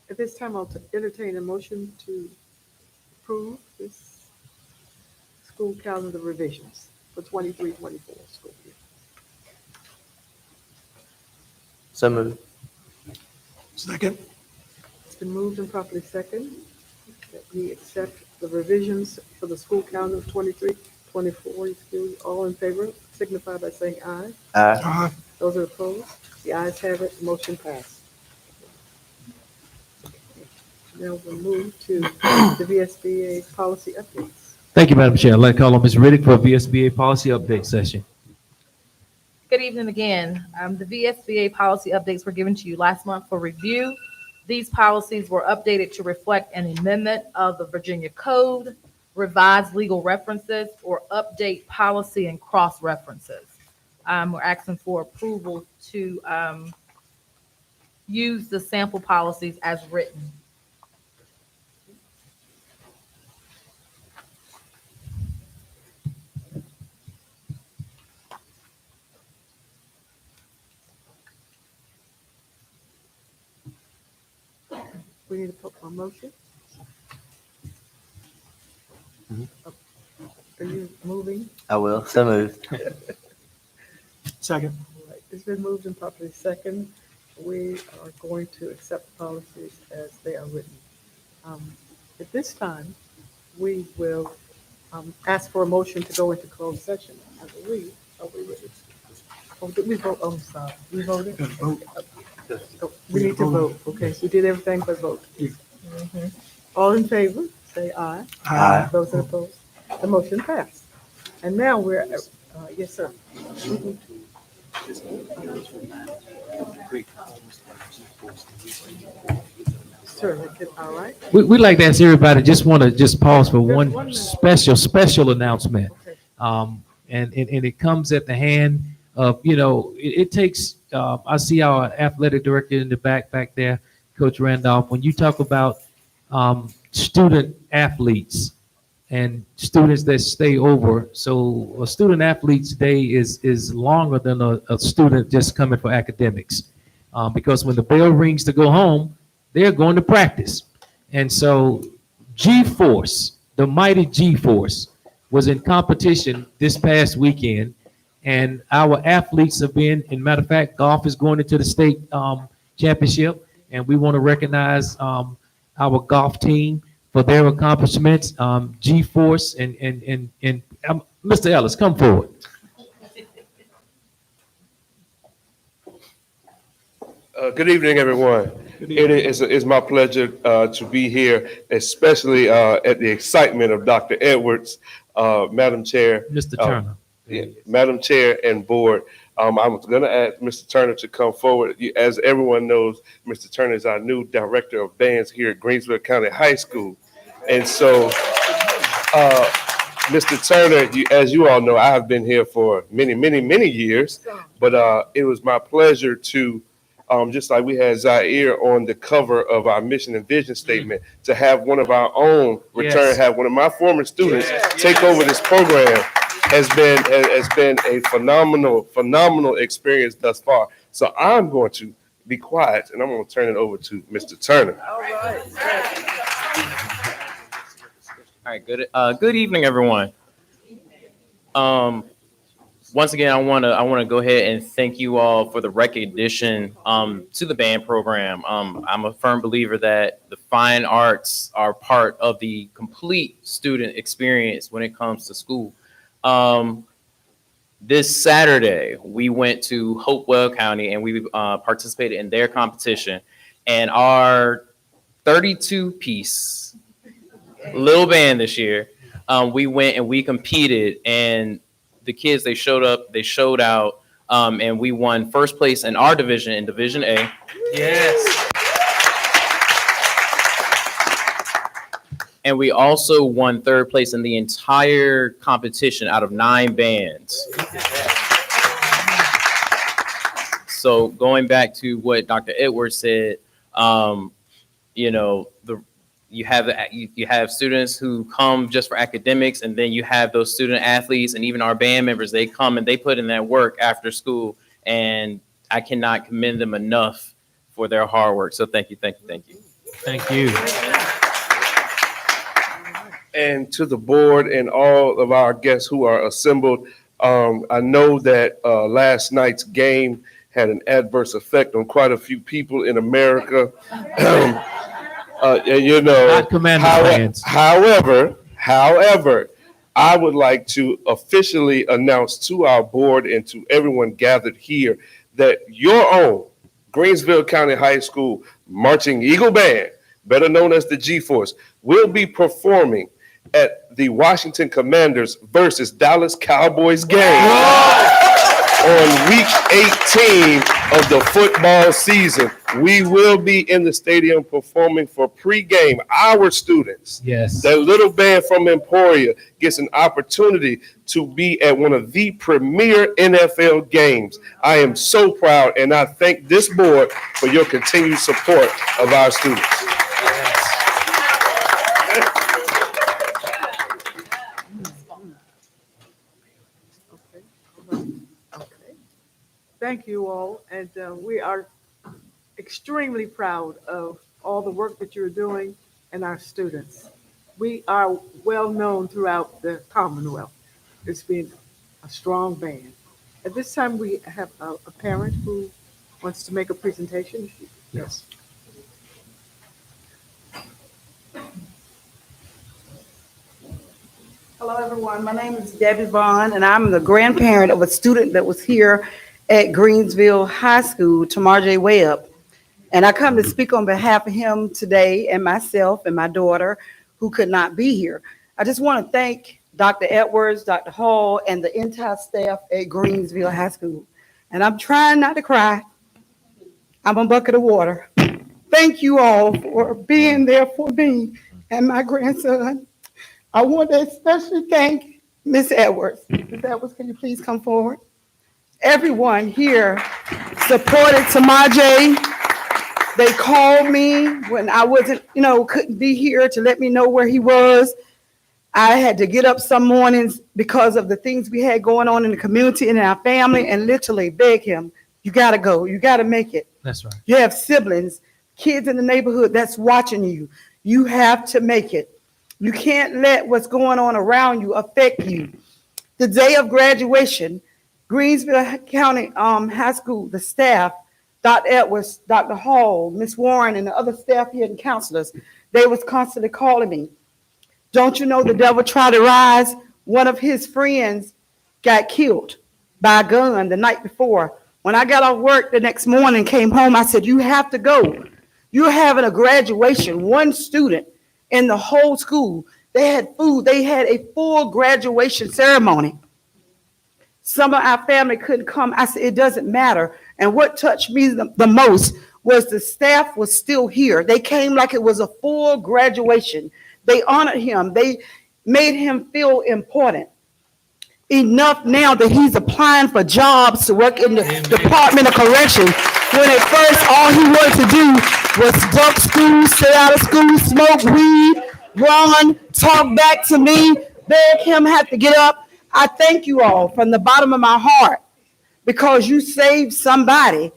At this time, I'll entertain a motion to approve this school calendar revisions for 23-24 school year. So moved. Second. It's been moved and properly second that we accept the revisions for the school calendar of 23-24 school. All in favor signify by saying aye. Aye. Those are opposed. The ayes have it. Motion passed. Now we'll move to the VSBA policy updates. Thank you, Madam Chair. I'd like to call on Ms. Riddick for a VSBA policy update session. Good evening again. The VSBA policy updates were given to you last month for review. These policies were updated to reflect an amendment of the Virginia Code, revised legal references, or update policy and cross references. We're asking for approval to use the sample policies as written. We need to put a motion. Are you moving? I will. So moved. Second. All right. It's been moved and properly second. We are going to accept the policies as they are written. At this time, we will ask for a motion to go into closed session. I believe. Are we ready? Oh, did we vote? Oh, I'm sorry. We voted? Oh, we need to vote. Okay, so we did everything but vote. All in favor, say aye. Aye. Those that opposed, the motion passed. And now we're, yes, sir. Sure, all right. We'd like to ask everybody, just want to just pause for one special announcement. And it comes at the hand of, it takes, I see our athletic director in the back there, Coach Randolph, when you talk about student athletes and students that stay over. So a student athlete's day is longer than a student just coming for academics. Because when the bell rings to go home, they're going to practice. And so G-Force, the mighty G-Force, was in competition this past weekend. And our athletes have been, in matter of fact, golf is going into the state championship. And we want to recognize our golf team for their accomplishments. G-Force and Mr. Ellis, come forward. Good evening, everyone. It's my pleasure to be here, especially at the excitement of Dr. Edwards, Madam Chair. Mr. Turner. Yeah, Madam Chair and Board. I'm going to ask Mr. Turner to come forward. As everyone knows, Mr. Turner is our new Director of Bands here at Greensville County High School. And so, Mr. Turner, as you all know, I have been here for many, many, many years, but it was my pleasure to, just like we had Zaire on the cover of our mission and vision statement, to have one of our own return, have one of my former students take over this program has been a phenomenal experience thus far. So I'm going to be quiet and I'm going to turn it over to Mr. Turner. All right, good evening, everyone. Once again, I want to go ahead and thank you all for the recognition to the band program. I'm a firm believer that the fine arts are part of the complete student experience when it comes to school. This Saturday, we went to Hopewell County and we participated in their competition, and our 32-piece little band this year, we went and we competed, and the kids, they showed up, they showed out, and we won first place in our division, in Division A. Yes. And we also won third place in the entire competition out of 9 bands. So going back to what Dr. Edwards said, you know, you have students who come just for academics, and then you have those student athletes and even our band members, they come and they put in that work after school, and I cannot commend them enough for their hard work. So thank you, thank you, thank you. Thank you. And to the board and all of our guests who are assembled, I know that last night's game had an adverse effect on quite a few people in America. You know, Not Commander fans. However, I would like to officially announce to our board and to everyone gathered here that your own Greensville County High School Marching Eagle Band, better known as the G-Force, will be performing at the Washington Commanders versus Dallas Cowboys game on week 18 of the football season. We will be in the stadium performing for pregame. Our students, yes, that little band from Emporia, gets an opportunity to be at one of the premier NFL games. I am so proud, and I thank this board for your continued support of our students. Thank you all, and we are extremely proud of all the work that you're doing and our students. We are well known throughout the Commonwealth as being a strong band. At this time, we have a parent who wants to make a presentation. Yes. Hello, everyone. My name is Debbie Vaughn, and I'm the grandparent of a student that was here at Greensville High School, Tamar J. Webb. And I come to speak on behalf of him today, and myself and my daughter who could not be here. I just want to thank Dr. Edwards, Dr. Hall, and the entire staff at Greensville High School. And I'm trying not to cry. I'm a bucket of water. Thank you all for being there for me and my grandson. I want to especially thank Ms. Edwards. Ms. Edwards, can you please come forward? Everyone here supported Samaje. They called me when I wasn't, couldn't be here to let me know where he was. I had to get up some mornings because of the things we had going on in the community and in our family, and literally beg him, you got to go. You got to make it. That's right. You have siblings, kids in the neighborhood that's watching you. You have to make it. You can't let what's going on around you affect you. The day of graduation, Greensville County High School, the staff, Dr. Edwards, Dr. Hall, Ms. Warren, and the other staff here and counselors, they was constantly calling me. Don't you know the devil tried to rise? One of his friends got killed by a gun the night before. When I got off work the next morning, came home, I said, you have to go. You're having a graduation, one student in the whole school. They had food. They had a full graduation ceremony. Some of our family couldn't come. I said, it doesn't matter. And what touched me the most was the staff was still here. They came like it was a full graduation. They honored him. They made him feel important. Enough now that he's applying for jobs to work in the Department of Corrections. When at first all he wanted to do was dunk school, stay out of school, smoke weed, run, talk back to me, beg him, have to get up. I thank you all from the bottom of my heart because you saved somebody.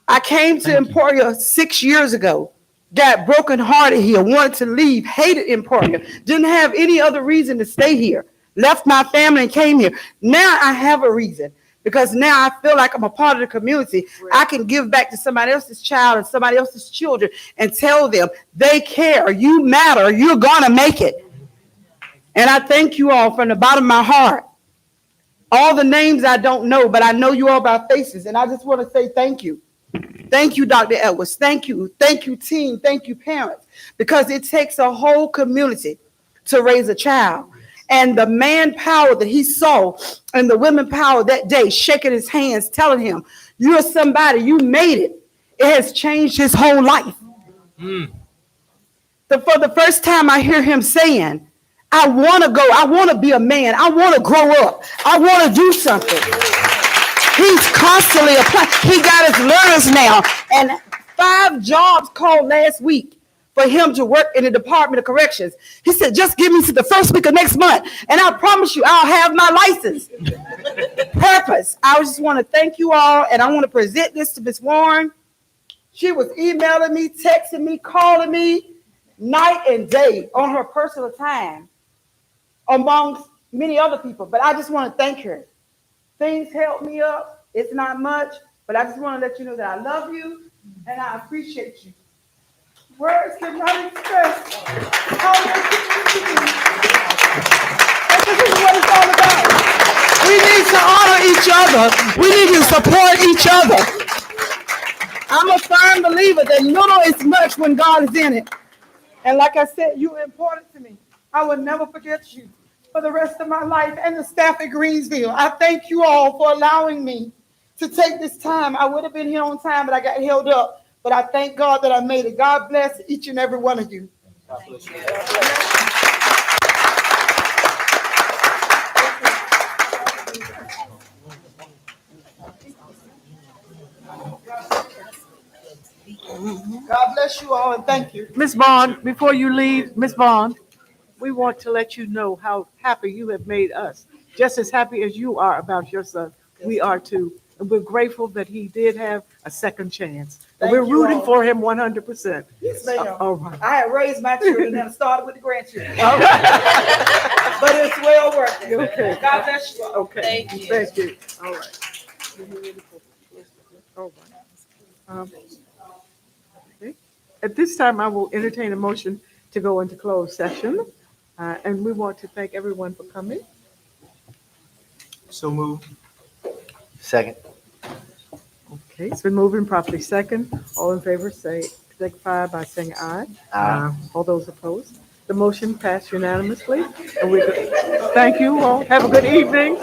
I came to Emporia 6 years ago, got brokenhearted here, wanted to leave, hated Emporia, didn't have any other reason to stay here, left my family and came here. Now I have a reason because now I feel like I'm a part of the community. I can give back to somebody else's child and somebody else's children and tell them they care, you matter, you're gonna make it. And I thank you all from the bottom of my heart. All the names I don't know, but I know you all by faces, and I just want to say thank you. Thank you, Dr. Edwards. Thank you. Thank you, team. Thank you, parents, because it takes a whole community to raise a child. And the manpower that he saw and the women power that day, shaking his hands, telling him, you're somebody, you made it. It has changed his whole life. For the first time I hear him saying, I want to go, I want to be a man, I want to grow up, I want to do something. He's constantly applying. He got his learners now, and 5 jobs called last week for him to work in the Department of Corrections. He said, just give me to the first week of next month, and I promise you I'll have my license. Purpose. I just want to thank you all, and I want to present this to Ms. Warren. She was emailing me, texting me, calling me night and day on her personal time, amongst many other people. But I just want to thank her. Things help me up. It's not much, but I just want to let you know that I love you and I appreciate you. Words cannot express how much you mean to me. And this is what it's all about. We need to honor each other. We need to support each other. I'm a firm believer that little is much when God is in it. And like I said, you're important to me. I will never forget you for the rest of my life, and the staff at Greensville. I thank you all for allowing me to take this time. I would have been here on time, but I got held up. But I thank God that I made it. God bless each and every one of you. God bless you. God bless you all, and thank you. Ms. Bond, before you leave, Ms. Bond, we want to let you know how happy you have made us. Just as happy as you are about your son, we are too. And we're grateful that he did have a second chance. And we're rooting for him 100%. Yes, ma'am. All right. I had raised my children and started with the grandchildren. But it's well worth it. Okay. God bless you all. Okay. Thank you. Thank you. All right. All right. Okay. At this time, I will entertain a motion to go into closed session. And we want to thank everyone for coming. So moved. Second. Okay, it's been moving properly second. All in favor, signify by saying aye. Aye. All those opposed. The motion passed unanimously. And we thank you all. Have a good evening.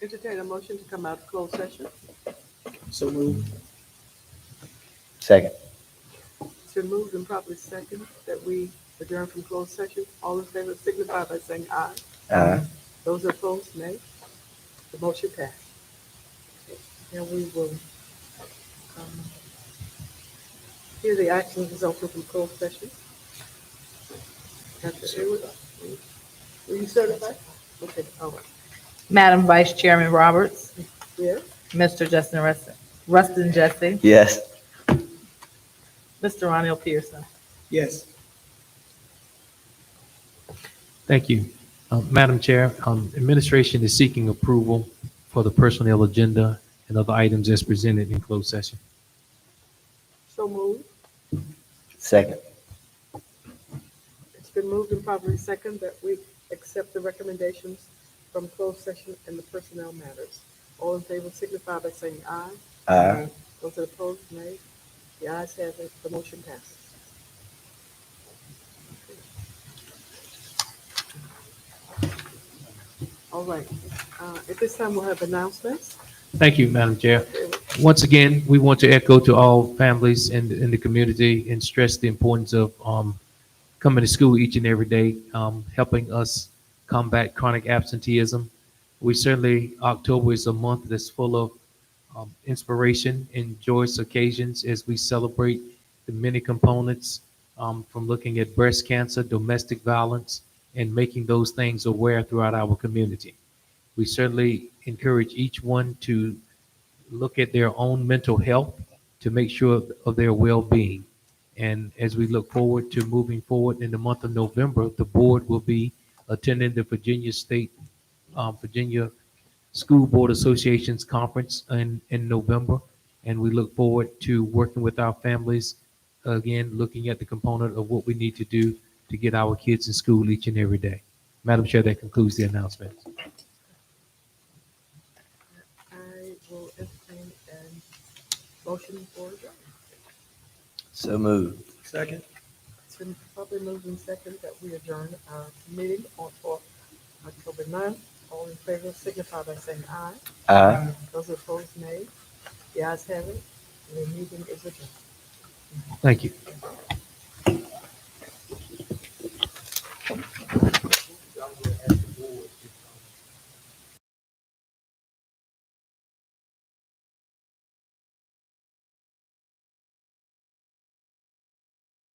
Entertain a motion to come out of closed session. So moved. Second. It's been moved and properly second that we adjourn from closed session. All in favor signify by saying aye. Aye. Those opposed, nay. The motion passed. Now we will hear the action resulting from closed session. Dr. Edwards, were you certified? Okay, all right. Madam Vice Chairman Roberts, Yes. Mr. Justin Rustin Jesse, Yes. Mr. Ronnie Pearson. Yes. Thank you. Madam Chair, administration is seeking approval for the personnel agenda and other items as presented in closed session. So moved. Second. It's been moved and properly second that we accept the recommendations from closed session and the personnel matters. All in favor signify by saying aye. Aye. Those that opposed, nay. The ayes have it. The motion passes. All right. At this time, we'll have announcements. Thank you, Madam Chair. Once again, we want to echo to all families in the community and stress the importance of coming to school each and every day, helping us combat chronic absenteeism. We certainly, October is a month that's full of inspiration and joyous occasions as we celebrate the many components from looking at breast cancer, domestic violence, and making those things aware throughout our community. We certainly encourage each one to look at their own mental health to make sure of their well-being. And as we look forward to moving forward in the month of November, the board will be attending the Virginia School Board Association's conference in November. And we look forward to working with our families, again, looking at the component of what we need to do to get our kids in school each and every day. Madam Chair, that concludes the announcements. I will entertain a motion for adjournment. So moved. Second. It's been probably moved in second that we adjourn our meeting for October 9th. All in favor signify by saying aye. Aye. Those opposed, nay. The ayes have it. The meeting is adjourned. Thank you.